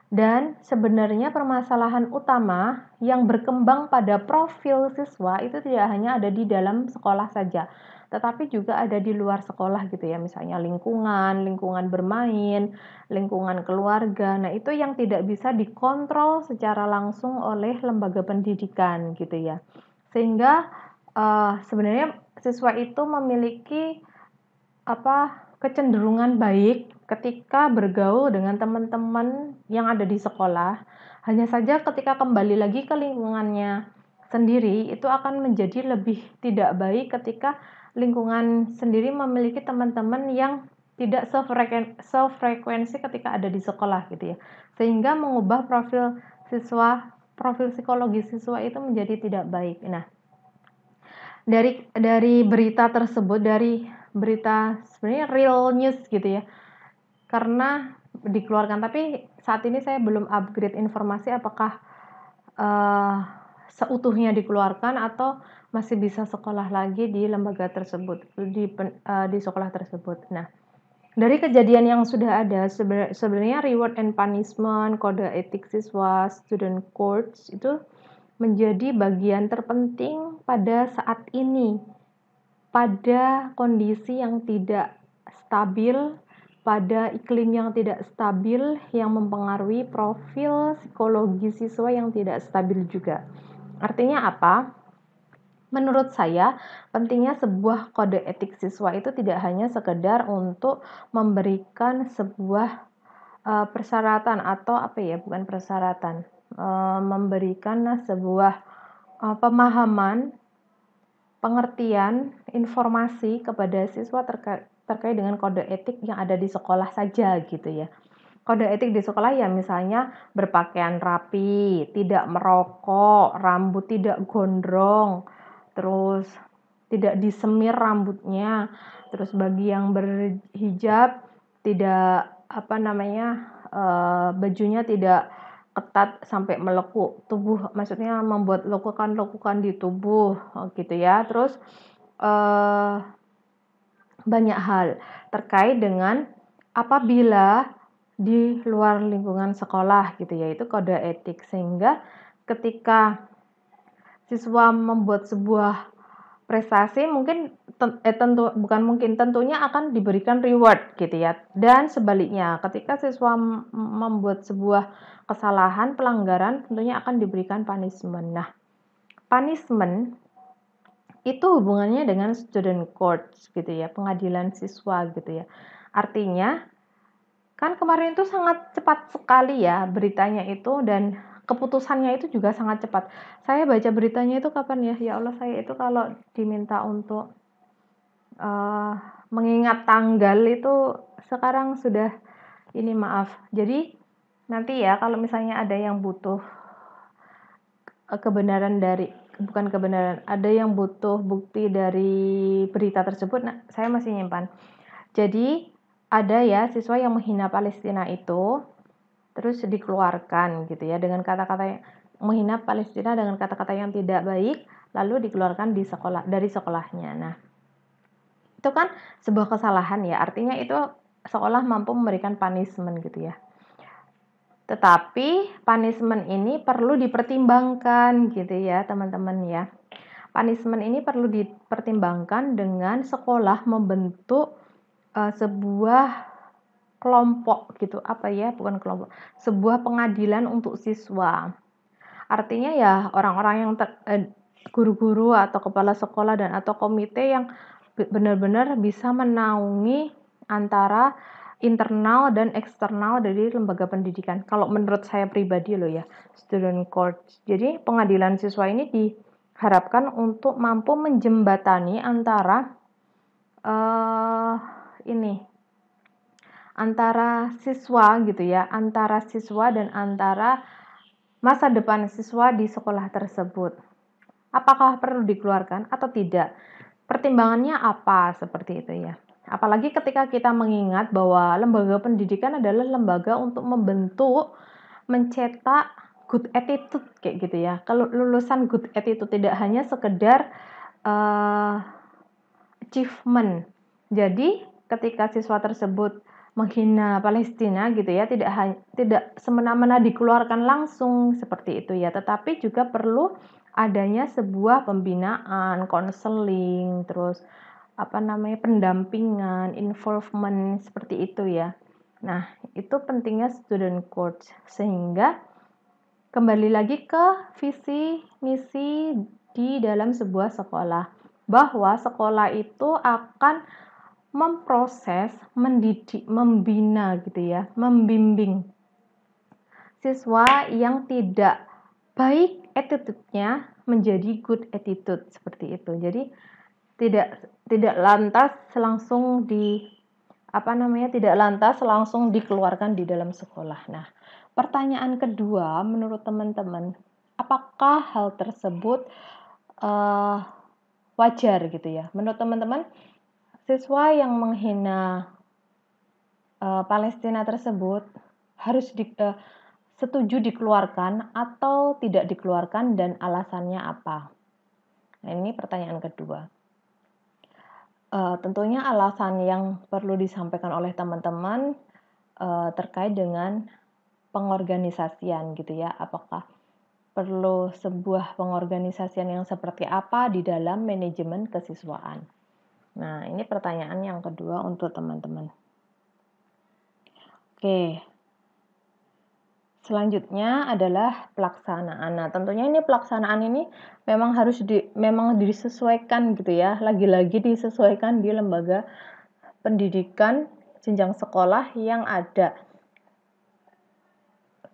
Dan sebenarnya permasalahan utama yang berkembang pada profil siswa itu tidak hanya ada di dalam sekolah saja, tetapi juga ada di luar sekolah gitu ya, misalnya lingkungan bermain, lingkungan keluarga. Nah, itu yang tidak bisa dikontrol secara langsung oleh lembaga pendidikan gitu ya. Sehingga sebenarnya siswa itu memiliki kecenderungan baik ketika bergaul dengan teman-teman yang ada di sekolah. Hanya saja ketika kembali lagi ke lingkungannya sendiri, itu akan menjadi lebih tidak baik ketika lingkungan sendiri memiliki teman-teman yang tidak sefrekuensi ketika ada di sekolah gitu ya. Sehingga mengubah profil psikologi siswa itu menjadi tidak baik. Nah, dari berita tersebut, dari berita sebenarnya real news gitu ya, karena dikeluarkan, tapi saat ini saya belum upgrade informasi apakah seutuhnya dikeluarkan atau masih bisa sekolah lagi di lembaga tersebut, di sekolah tersebut. Nah, dari kejadian yang sudah ada, sebenarnya reward and punishment, kode etik siswa, student codes itu menjadi bagian terpenting pada saat ini, pada kondisi yang tidak stabil, pada iklim yang tidak stabil, yang mempengaruhi profil psikologi siswa yang tidak stabil juga. Artinya apa? Menurut saya, pentingnya sebuah kode etik siswa itu tidak hanya sekedar untuk memberikan sebuah persyaratan atau apa ya, bukan persyaratan, memberikan sebuah pemahaman, pengertian, informasi kepada siswa terkait dengan kode etik yang ada di sekolah saja gitu ya. Kode etik di sekolah ya misalnya berpakaian rapi, tidak merokok, rambut tidak gondrong, terus tidak disemir rambutnya, terus bagi yang berhijab tidak apa namanya bajunya tidak ketat sampai melekuk tubuh, maksudnya membuat lekukan-lekukan di tubuh gitu ya. Terus eh, banyak hal terkait dengan apabila di luar lingkungan sekolah gitu ya, itu kode etik, sehingga ketika siswa membuat sebuah prestasi mungkin tentunya akan diberikan reward gitu ya, dan sebaliknya ketika siswa membuat sebuah kesalahan pelanggaran tentunya akan diberikan punishment. Nah, punishment itu hubungannya dengan student courts gitu ya, pengadilan siswa gitu ya. Artinya kan kemarin itu sangat cepat sekali ya beritanya itu, dan keputusannya itu juga sangat cepat. Saya baca beritanya itu kapan ya? Ya Allah, saya itu kalau diminta untuk uh, mengingat tanggal itu sekarang sudah ini, maaf. Jadi nanti ya kalau misalnya ada yang butuh kebenaran dari, bukan kebenaran, ada yang butuh bukti dari berita tersebut, nah, saya masih nyimpan. Jadi ada ya siswa yang menghina Palestina itu terus dikeluarkan gitu ya, dengan kata-kata yang menghina Palestina dengan kata-kata yang tidak baik, lalu dikeluarkan dari sekolahnya. Nah, itu kan sebuah kesalahan ya, artinya itu sekolah mampu memberikan punishment gitu ya. Tetapi punishment ini perlu dipertimbangkan gitu ya teman-teman ya. Punishment ini perlu dipertimbangkan dengan sekolah membentuk sebuah kelompok gitu, apa ya, bukan kelompok, sebuah pengadilan untuk siswa. Artinya ya orang-orang yang guru-guru atau kepala sekolah dan atau komite yang benar-benar bisa menaungi antara internal dan eksternal dari lembaga pendidikan. Kalau menurut saya pribadi loh ya, student court. Jadi pengadilan siswa ini diharapkan untuk mampu menjembatani antara antara siswa gitu ya, antara siswa dan antara masa depan siswa di sekolah tersebut. Apakah perlu dikeluarkan atau tidak? Pertimbangannya apa, seperti itu ya. Apalagi ketika kita mengingat bahwa lembaga pendidikan adalah lembaga untuk membentuk, mencetak good attitude kayak gitu ya. Kalau lulusan good attitude tidak hanya sekedar achievement. Jadi ketika siswa tersebut menghina Palestina gitu ya, tidak semena-mena dikeluarkan langsung seperti itu ya, tetapi juga perlu adanya sebuah pembinaan, konseling, terus pendampingan, involvement seperti itu ya. Nah, itu pentingnya student court, sehingga kembali lagi ke visi misi di dalam sebuah sekolah, bahwa sekolah itu akan memproses, mendidik, membina gitu ya, membimbing siswa yang tidak baik attitude-nya menjadi good attitude, seperti itu. Jadi tidak lantas langsung tidak lantas langsung dikeluarkan di dalam sekolah. Nah, pertanyaan kedua menurut teman-teman, apakah hal tersebut wajar gitu ya? Menurut teman-teman, siswa yang menghina Palestina tersebut harus setuju dikeluarkan atau tidak dikeluarkan, dan alasannya apa? Nah, ini pertanyaan kedua. Tentunya alasan yang perlu disampaikan oleh teman-teman terkait dengan pengorganisasian gitu ya. Apakah perlu sebuah pengorganisasian yang seperti apa di dalam manajemen kesiswaan? Nah, ini pertanyaan yang kedua untuk teman-teman. Oke. Selanjutnya adalah pelaksanaan. Nah, tentunya ini pelaksanaan ini memang disesuaikan gitu ya. Lagi-lagi disesuaikan di lembaga pendidikan jenjang sekolah yang ada.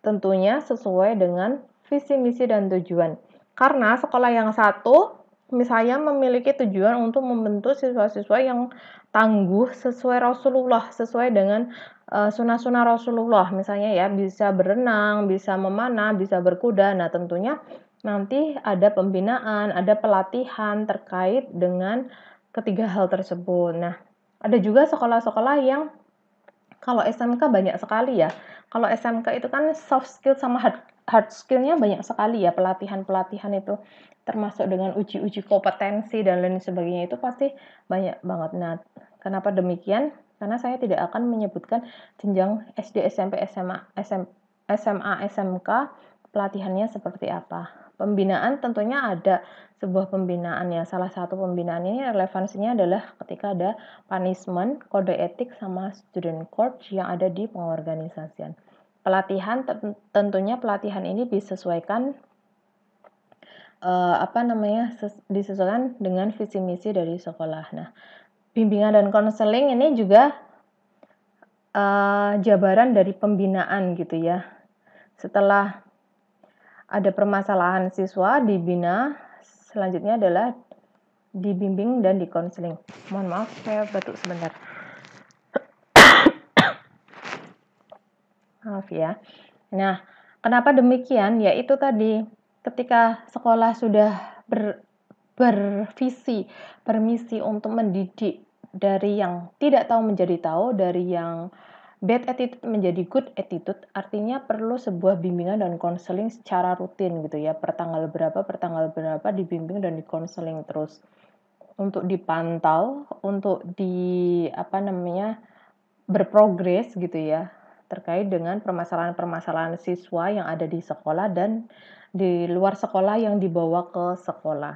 Tentunya sesuai dengan visi, misi, dan tujuan. Karena sekolah yang satu misalnya memiliki tujuan untuk membentuk siswa-siswa yang tangguh sesuai Rasulullah, sesuai dengan sunnah-sunnah Rasulullah. Misalnya ya, bisa berenang, bisa memanah, bisa berkuda. Nah, tentunya nanti ada pembinaan, ada pelatihan terkait dengan ketiga hal tersebut. Nah, ada juga sekolah-sekolah yang kalau SMK banyak sekali ya. Kalau SMK itu kan soft skill sama hard skill-nya banyak sekali ya, pelatihan-pelatihan itu termasuk dengan uji-uji kompetensi dan lain sebagainya itu pasti banyak banget. Nah, kenapa demikian? Karena saya tidak akan menyebutkan jenjang SD, SMP, SMA, SMK pelatihannya seperti apa. Pembinaan tentunya ada sebuah pembinaan ya. Salah satu pembinaan ini relevansinya adalah ketika ada punishment, kode etik sama student code yang ada di pengorganisasian. Pelatihan tentunya pelatihan ini disesuaikan disesuaikan dengan visi misi dari sekolah. Nah, bimbingan dan konseling ini juga jabaran dari pembinaan gitu ya. Setelah ada permasalahan siswa dibina, selanjutnya adalah dibimbing dan dikonseling. Mohon maaf, saya batuk sebentar. Maaf ya. Nah, kenapa demikian? Yaitu tadi, ketika sekolah sudah bermisi untuk mendidik dari yang tidak tahu menjadi tahu, dari yang bad attitude menjadi good attitude, artinya perlu sebuah bimbingan dan konseling secara rutin gitu ya. Per tanggal berapa dibimbing dan dikonseling terus. Untuk dipantau, untuk berprogres gitu ya, terkait dengan permasalahan-permasalahan siswa yang ada di sekolah dan di luar sekolah yang dibawa ke sekolah.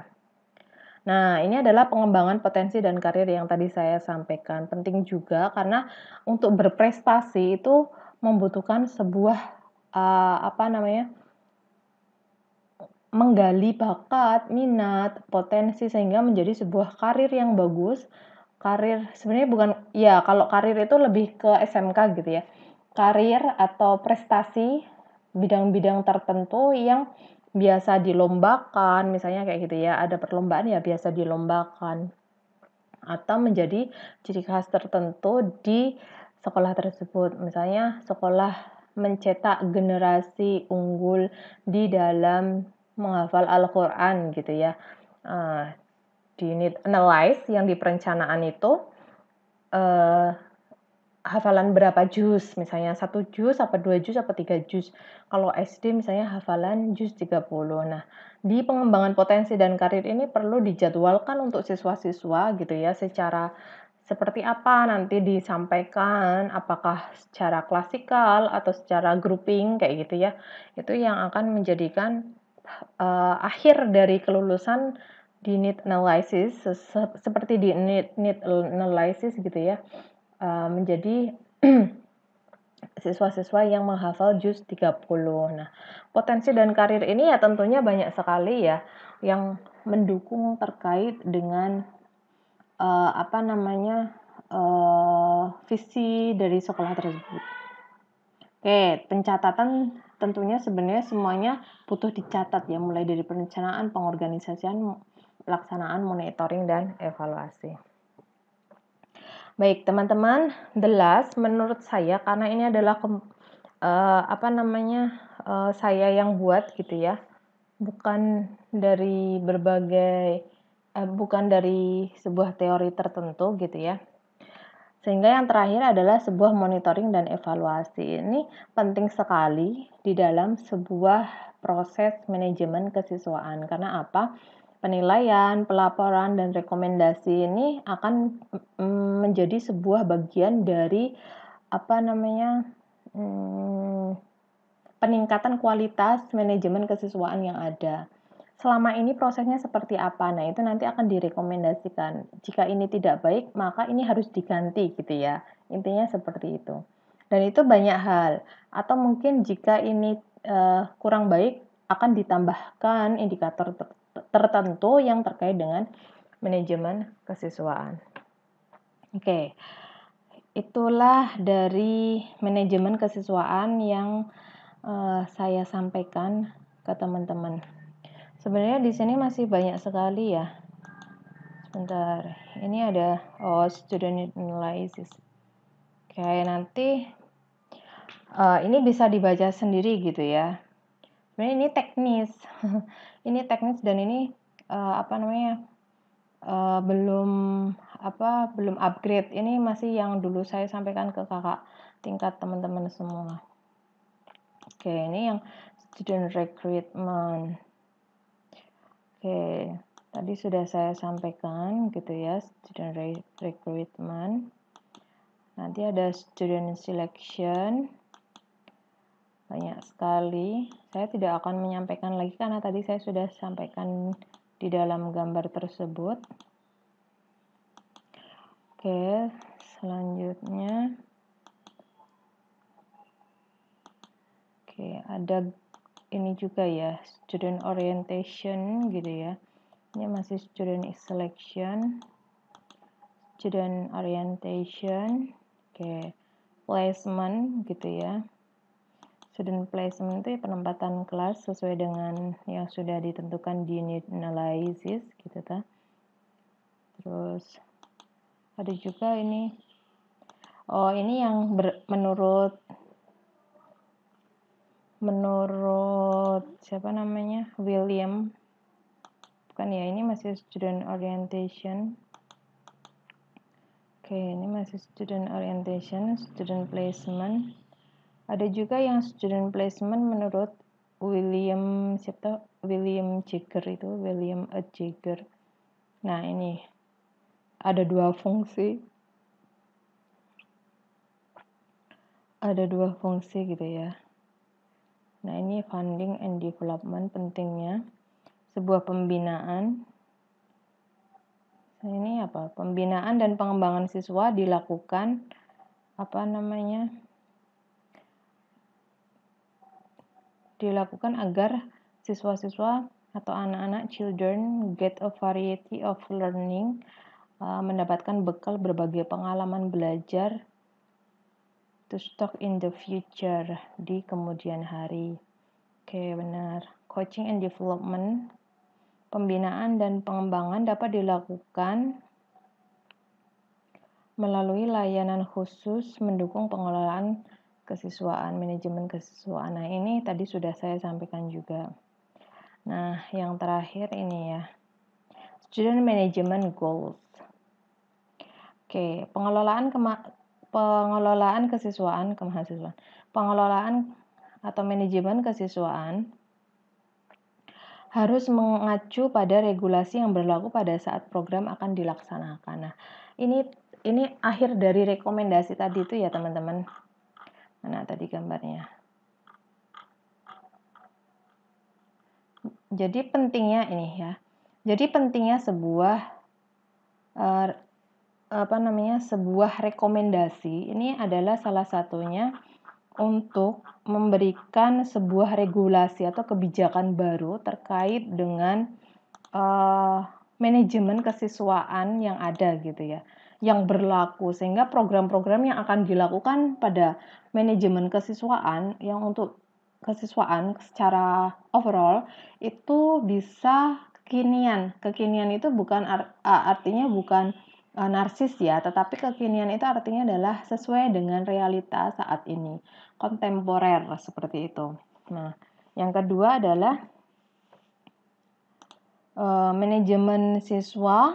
Nah, ini adalah pengembangan potensi dan karir yang tadi saya sampaikan. Penting juga karena untuk berprestasi itu membutuhkan sebuah menggali bakat, minat, potensi sehingga menjadi sebuah karir yang bagus. Karir sebenarnya bukan ya, kalau karir itu lebih ke SMK gitu ya. Karir atau prestasi bidang-bidang tertentu yang biasa dilombakan, misalnya kayak gitu ya, ada perlombaan ya biasa dilombakan atau menjadi ciri khas tertentu di sekolah tersebut. Misalnya sekolah mencetak generasi unggul di dalam menghafal Al-Quran gitu ya. Di need analyze yang di perencanaan itu hafalan berapa juz, misalnya 1 juz, apa 2 juz, apa 3 juz. Kalau SD misalnya hafalan juz 30. Nah, di pengembangan potensi dan karir ini perlu dijadwalkan untuk siswa-siswa gitu ya, secara seperti apa nanti disampaikan, apakah secara klasikal atau secara grouping kayak gitu ya. Itu yang akan menjadikan akhir dari kelulusan di need analysis seperti di need analysis gitu ya, menjadi siswa-siswa yang menghafal juz 30. Nah, potensi dan karir ini ya tentunya banyak sekali ya yang mendukung terkait dengan visi dari sekolah tersebut. Oke, pencatatan tentunya sebenarnya semuanya butuh dicatat ya, mulai dari perencanaan, pengorganisasian, pelaksanaan, monitoring, dan evaluasi. Baik, teman-teman, the last menurut saya karena ini adalah saya yang buat gitu ya, bukan dari bukan dari sebuah teori tertentu gitu ya. Sehingga yang terakhir adalah sebuah monitoring dan evaluasi. Ini penting sekali di dalam sebuah proses manajemen kesiswaan. Karena apa? Penilaian, pelaporan, dan rekomendasi ini akan menjadi sebuah bagian dari peningkatan kualitas manajemen kesiswaan yang ada. Selama ini prosesnya seperti apa? Nah, itu nanti akan direkomendasikan. Jika ini tidak baik, maka ini harus diganti gitu ya. Intinya seperti itu. Dan itu banyak hal. Atau mungkin jika ini kurang baik, akan ditambahkan indikator tertentu yang terkait dengan manajemen kesiswaan. Oke, itulah dari manajemen kesiswaan yang saya sampaikan ke teman-teman. Sebenarnya di sini masih banyak sekali ya. Sebentar, ini ada student analysis. Oke, nanti ini bisa dibaca sendiri gitu ya. Sebenarnya ini teknis, ini teknis dan ini belum upgrade. Ini masih yang dulu saya sampaikan ke kakak tingkat teman-teman semua. Oke, ini yang student recruitment. Oke, tadi sudah saya sampaikan gitu ya, student recruitment. Nanti ada student selection. Banyak sekali. Saya tidak akan menyampaikan lagi karena tadi saya sudah sampaikan di dalam gambar tersebut. Oke, selanjutnya. Oke, ada ini juga ya, student orientation gitu ya. Ini masih student selection, student orientation, oke, placement gitu ya. Student placement itu penempatan kelas sesuai dengan yang sudah ditentukan di unit analysis gitu ta. Terus ada juga ini, ini yang menurut siapa namanya, William. Bukan ya, ini masih student orientation. Oke, ini masih student orientation, student placement. Ada juga yang student placement menurut William Jagger itu, William Jagger. Nah, ini ada dua fungsi. Ada dua fungsi gitu ya. Nah, ini funding and development pentingnya sebuah pembinaan. Nah, ini apa? Pembinaan dan pengembangan siswa dilakukan dilakukan agar siswa-siswa atau anak-anak children get a variety of learning, mendapatkan bekal berbagai pengalaman belajar to stock in the future, di kemudian hari. Oke, benar. Coaching and development, pembinaan dan pengembangan dapat dilakukan melalui layanan khusus mendukung pengelolaan kesiswaan, manajemen kesiswaan. Nah, ini tadi sudah saya sampaikan juga. Nah, yang terakhir ini ya, student management goals. Oke, pengelolaan kesiswaan, kemahasiswaan. Pengelolaan atau manajemen kesiswaan harus mengacu pada regulasi yang berlaku pada saat program akan dilaksanakan. Nah, ini akhir dari rekomendasi tadi itu ya, teman-teman. Mana tadi gambarnya? Jadi pentingnya ini ya. Jadi pentingnya sebuah sebuah rekomendasi ini adalah salah satunya untuk memberikan sebuah regulasi atau kebijakan baru terkait dengan manajemen kesiswaan yang ada gitu ya, yang berlaku, sehingga program-program yang akan dilakukan pada manajemen kesiswaan yang untuk kesiswaan secara overall itu bisa kekinian. Kekinian itu bukan artinya bukan narsis ya, tetapi kekinian itu artinya adalah sesuai dengan realita saat ini, kontemporer seperti itu. Nah, yang kedua adalah manajemen siswa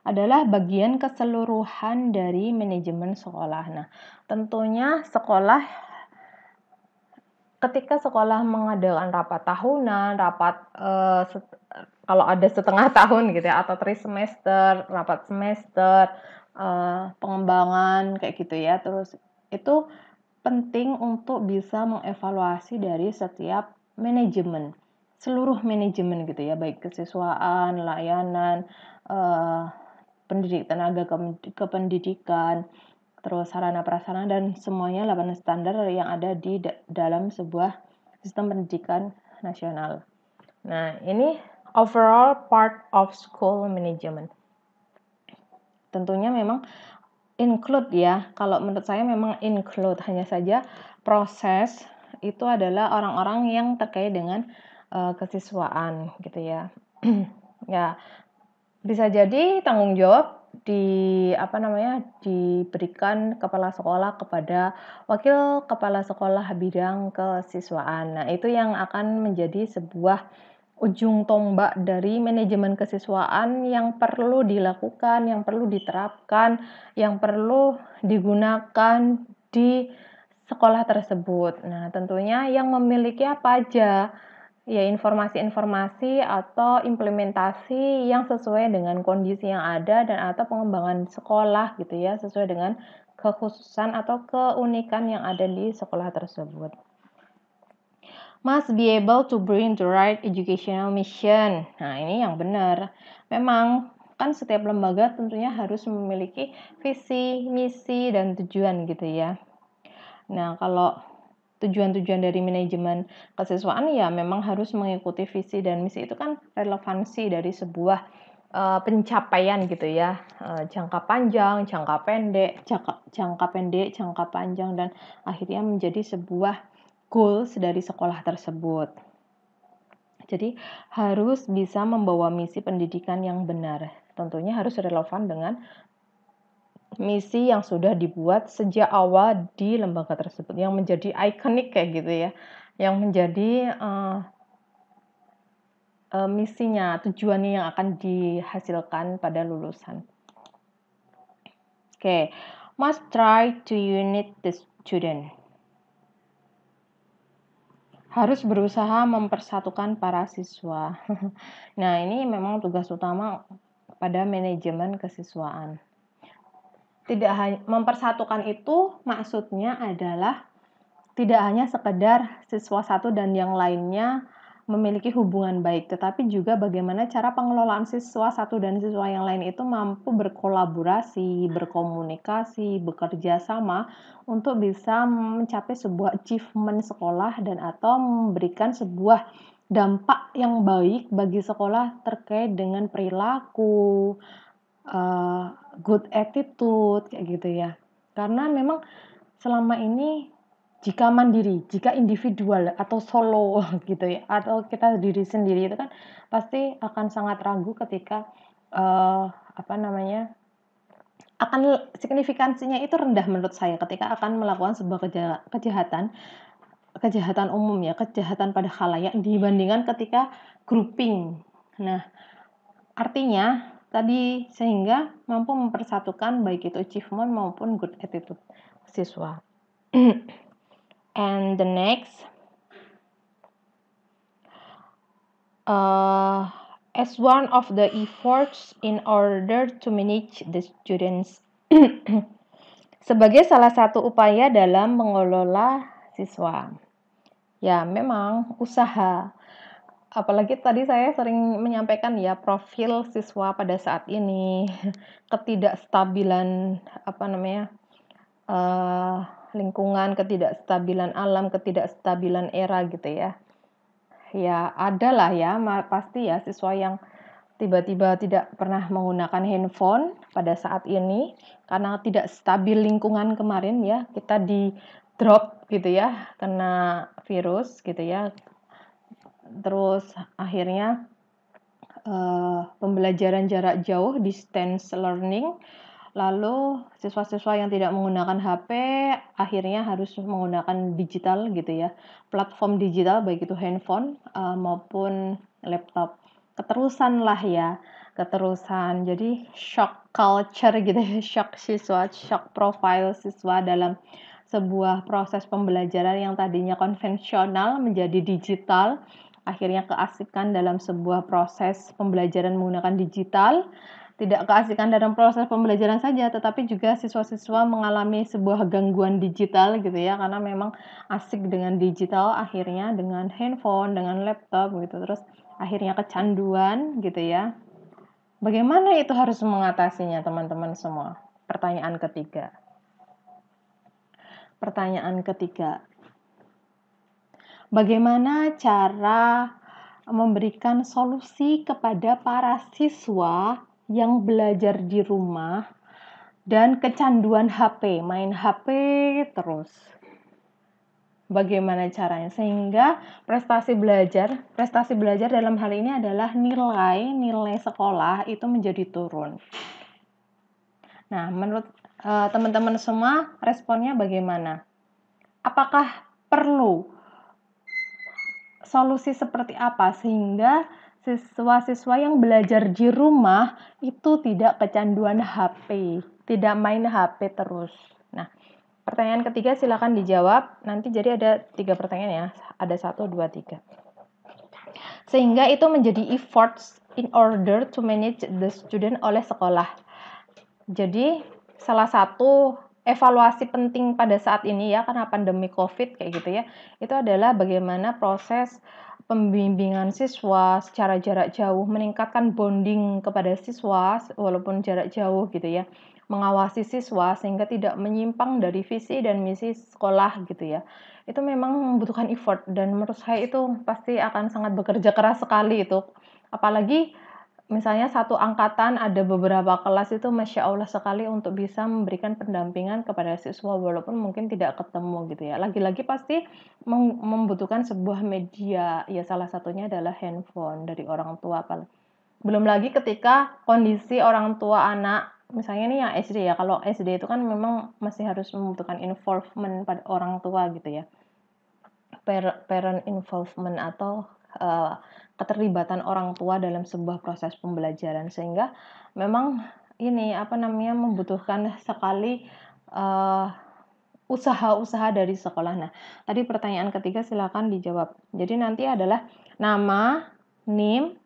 adalah bagian keseluruhan dari manajemen sekolah. Nah, tentunya ketika sekolah mengadakan rapat tahunan, kalau ada setengah tahun gitu ya, atau trimester, rapat semester, pengembangan kayak gitu ya. Terus itu penting untuk bisa mengevaluasi dari setiap manajemen, seluruh manajemen gitu ya, baik kesiswaan, layanan, tenaga kependidikan, terus sarana prasarana dan semuanya 8 standar yang ada di dalam sebuah sistem pendidikan nasional. Nah, ini overall part of school management. Tentunya memang include ya, kalau menurut saya memang include, hanya saja proses itu adalah orang-orang yang terkait dengan kesiswaan gitu ya. Ya, bisa jadi tanggung jawab diberikan kepala sekolah kepada wakil kepala sekolah bidang kesiswaan. Nah, itu yang akan menjadi sebuah ujung tombak dari manajemen kesiswaan yang perlu dilakukan, yang perlu diterapkan, yang perlu digunakan di sekolah tersebut. Nah, tentunya yang memiliki apa aja? Ya, informasi-informasi atau implementasi yang sesuai dengan kondisi yang ada dan atau pengembangan sekolah gitu ya, sesuai dengan kekhususan atau keunikan yang ada di sekolah tersebut. Must be able to bring the right educational mission. Nah, ini yang benar. Memang kan setiap lembaga tentunya harus memiliki visi, misi, dan tujuan gitu ya. Nah, kalau tujuan-tujuan dari manajemen kesiswaan ya memang harus mengikuti visi dan misi, itu kan relevansi dari sebuah pencapaian gitu ya, jangka panjang, jangka pendek, jangka panjang, dan akhirnya menjadi sebuah goals dari sekolah tersebut. Jadi harus bisa membawa misi pendidikan yang benar. Tentunya harus relevan dengan misi yang sudah dibuat sejak awal di lembaga tersebut, yang menjadi ikonik kayak gitu ya, yang menjadi misinya, tujuannya yang akan dihasilkan pada lulusan. Oke, must try to unite the student. Harus berusaha mempersatukan para siswa. Nah, ini memang tugas utama pada manajemen kesiswaan. Tidak hanya mempersatukan itu maksudnya adalah tidak hanya sekedar siswa satu dan yang lainnya memiliki hubungan baik, tetapi juga bagaimana cara pengelolaan siswa satu dan siswa yang lain itu mampu berkolaborasi, berkomunikasi, bekerja sama untuk bisa mencapai sebuah achievement sekolah dan atau memberikan sebuah dampak yang baik bagi sekolah terkait dengan perilaku, good attitude kayak gitu ya. Karena memang selama ini jika mandiri, jika individual atau solo gitu ya, atau kita diri sendiri itu kan pasti akan sangat ragu ketika akan signifikansinya itu rendah menurut saya ketika akan melakukan sebuah kejahatan umum ya, kejahatan pada khalayak dibandingkan ketika grouping. Nah, artinya tadi sehingga mampu mempersatukan baik itu achievement maupun good attitude siswa. And the next, as one of the efforts in order to manage the students, sebagai salah satu upaya dalam mengelola siswa. Ya, memang usaha. Apalagi tadi saya sering menyampaikan ya profil siswa pada saat ini, ketidakstabilan lingkungan, ketidakstabilan alam, ketidakstabilan era gitu ya. Ya ada lah ya, pasti ya siswa yang tiba-tiba tidak pernah menggunakan handphone pada saat ini karena tidak stabil lingkungan kemarin ya, kita di drop gitu ya, kena virus gitu ya. Terus akhirnya pembelajaran jarak jauh, distance learning. Lalu siswa-siswa yang tidak menggunakan HP akhirnya harus menggunakan digital gitu ya, platform digital baik itu handphone maupun laptop. Keterusan lah ya, keterusan. Jadi shock culture gitu ya, shock siswa, shock profile siswa dalam sebuah proses pembelajaran yang tadinya konvensional menjadi digital. Akhirnya keasikan dalam sebuah proses pembelajaran menggunakan digital. Tidak keasikan dalam proses pembelajaran saja, tetapi juga siswa-siswa mengalami sebuah gangguan digital gitu ya, karena memang asik dengan digital, akhirnya dengan handphone, dengan laptop gitu, terus akhirnya kecanduan gitu ya. Bagaimana itu harus mengatasinya teman-teman semua? Pertanyaan ketiga. bagaimana cara memberikan solusi kepada para siswa yang belajar di rumah dan kecanduan HP, main HP terus. Bagaimana caranya sehingga prestasi belajar dalam hal ini adalah nilai sekolah itu menjadi turun. Nah, menurut teman-teman semua responnya bagaimana? Apakah perlu solusi seperti apa sehingga siswa-siswa yang belajar di rumah itu tidak kecanduan HP, tidak main HP terus? Nah, pertanyaan ketiga silakan dijawab. Nanti jadi ada 3 pertanyaan ya. Ada 1, 2, 3. Sehingga itu menjadi efforts in order to manage the student oleh sekolah. Jadi salah satu evaluasi penting pada saat ini ya, karena pandemi COVID kayak gitu ya, itu adalah bagaimana proses pembimbingan siswa secara jarak jauh, meningkatkan bonding kepada siswa walaupun jarak jauh gitu ya, mengawasi siswa sehingga tidak menyimpang dari visi dan misi sekolah gitu ya. Itu memang membutuhkan effort dan menurut saya itu pasti akan sangat bekerja keras sekali itu. Apalagi misalnya satu angkatan ada beberapa kelas itu Masya Allah sekali untuk bisa memberikan pendampingan kepada siswa walaupun mungkin tidak ketemu gitu ya. Lagi-lagi pasti membutuhkan sebuah media, ya salah satunya adalah handphone dari orang tua. Belum lagi ketika kondisi orang tua anak, misalnya nih yang SD ya, kalau SD itu kan memang masih harus membutuhkan involvement pada orang tua gitu ya. Parent involvement atau keterlibatan orang tua dalam sebuah proses pembelajaran sehingga memang ini membutuhkan sekali usaha-usaha dari sekolah. Nah, tadi pertanyaan ketiga silakan dijawab. Jadi nanti adalah nama, NIM,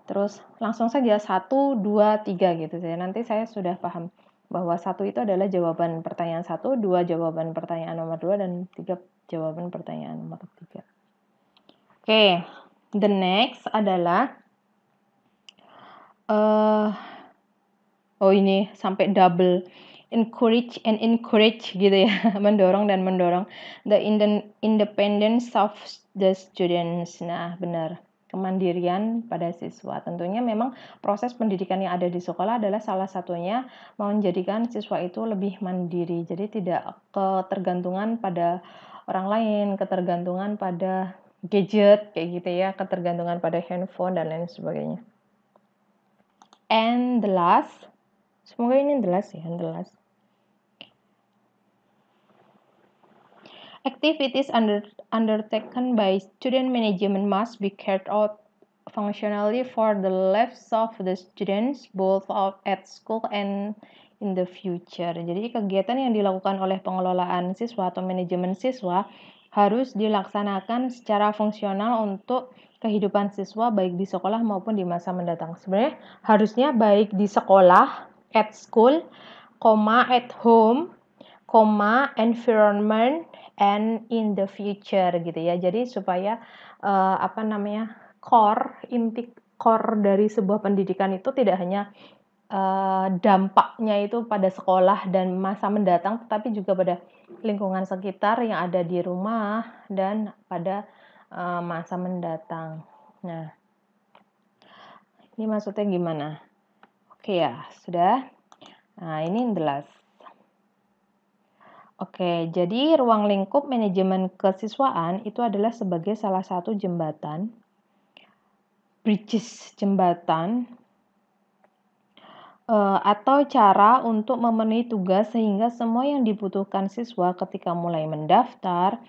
terus langsung saja 1, 2, 3 gitu ya. Nanti saya sudah paham bahwa 1 itu adalah jawaban pertanyaan 1, 2 jawaban pertanyaan nomor 2, dan 3 jawaban pertanyaan nomor 3. Oke, the next adalah ini sampai double encourage and encourage gitu ya, mendorong dan mendorong the independence of the students. Nah, benar, kemandirian pada siswa. Tentunya memang proses pendidikan yang ada di sekolah adalah salah satunya menjadikan siswa itu lebih mandiri. Jadi tidak ketergantungan pada orang lain, ketergantungan pada gadget kayak gitu ya, ketergantungan pada handphone dan lain sebagainya. And the last, semoga ini the last ya, the last. Activities undertaken by student management must be carried out functionally for the lives of the students, both at school and in the future. Jadi kegiatan yang dilakukan oleh pengelolaan siswa atau manajemen siswa harus dilaksanakan secara fungsional untuk kehidupan siswa baik di sekolah maupun di masa mendatang. Sebenarnya harusnya baik di sekolah, at school, at home, environment, and in the future gitu ya. Jadi supaya inti core dari sebuah pendidikan itu tidak hanya dampaknya itu pada sekolah dan masa mendatang, tetapi juga pada lingkungan sekitar yang ada di rumah dan pada masa mendatang. Nah, ini maksudnya gimana? Oke ya, sudah. Nah, ini jelas. Oke, jadi ruang lingkup manajemen kesiswaan itu adalah sebagai salah satu jembatan, bridges jembatan, atau cara untuk memenuhi tugas sehingga semua yang dibutuhkan siswa ketika mulai mendaftar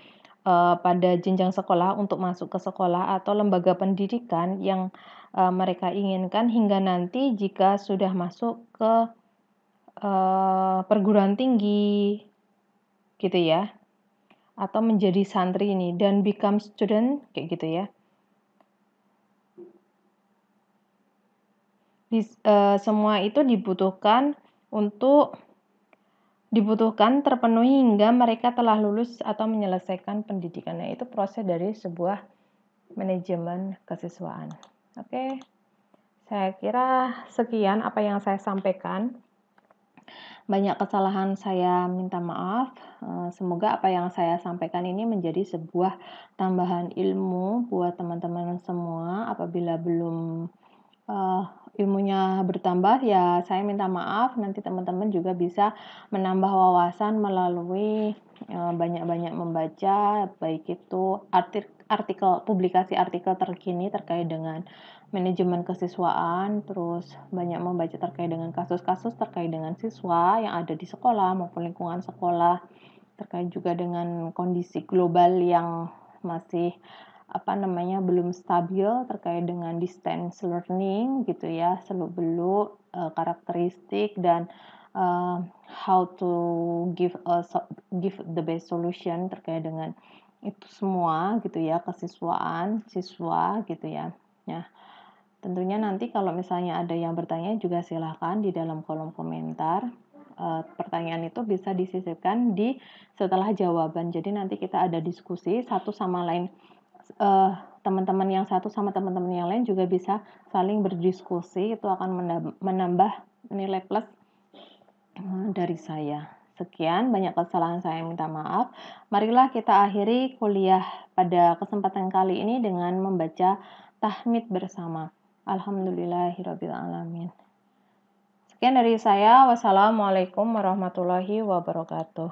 pada jenjang sekolah untuk masuk ke sekolah atau lembaga pendidikan yang mereka inginkan hingga nanti jika sudah masuk ke perguruan tinggi gitu ya, atau menjadi santri ini dan become student kayak gitu ya. Semua itu dibutuhkan terpenuhi hingga mereka telah lulus atau menyelesaikan pendidikannya. Itu proses dari sebuah manajemen kesiswaan. Oke, saya kira sekian apa yang saya sampaikan. Banyak kesalahan saya minta maaf, semoga apa yang saya sampaikan ini menjadi sebuah tambahan ilmu buat teman-teman semua. Apabila belum, eee, ilmunya bertambah, ya saya minta maaf, nanti teman-teman juga bisa menambah wawasan melalui, banyak-banyak membaca, baik itu artikel publikasi artikel terkini terkait dengan manajemen kesiswaan, terus banyak membaca terkait dengan kasus-kasus terkait dengan siswa yang ada di sekolah maupun lingkungan sekolah, terkait juga dengan kondisi global yang masih, belum stabil terkait dengan distance learning gitu ya, seluk-beluk, karakteristik dan, how to give the best solution terkait dengan itu semua gitu ya, kesiswaan siswa gitu ya. Nah, tentunya nanti kalau misalnya ada yang bertanya juga silahkan di dalam kolom komentar. Pertanyaan itu bisa disisipkan di setelah jawaban. Jadi nanti kita ada diskusi satu sama lain. Teman-teman yang satu sama teman-teman yang lain juga bisa saling berdiskusi. Itu akan menambah nilai plus dari saya. Sekian, banyak kesalahan saya minta maaf. Marilah kita akhiri kuliah pada kesempatan kali ini dengan membaca tahmid bersama. Alhamdulillahirabbil alamin. Sekian dari saya. Wassalamualaikum warahmatullahi wabarakatuh.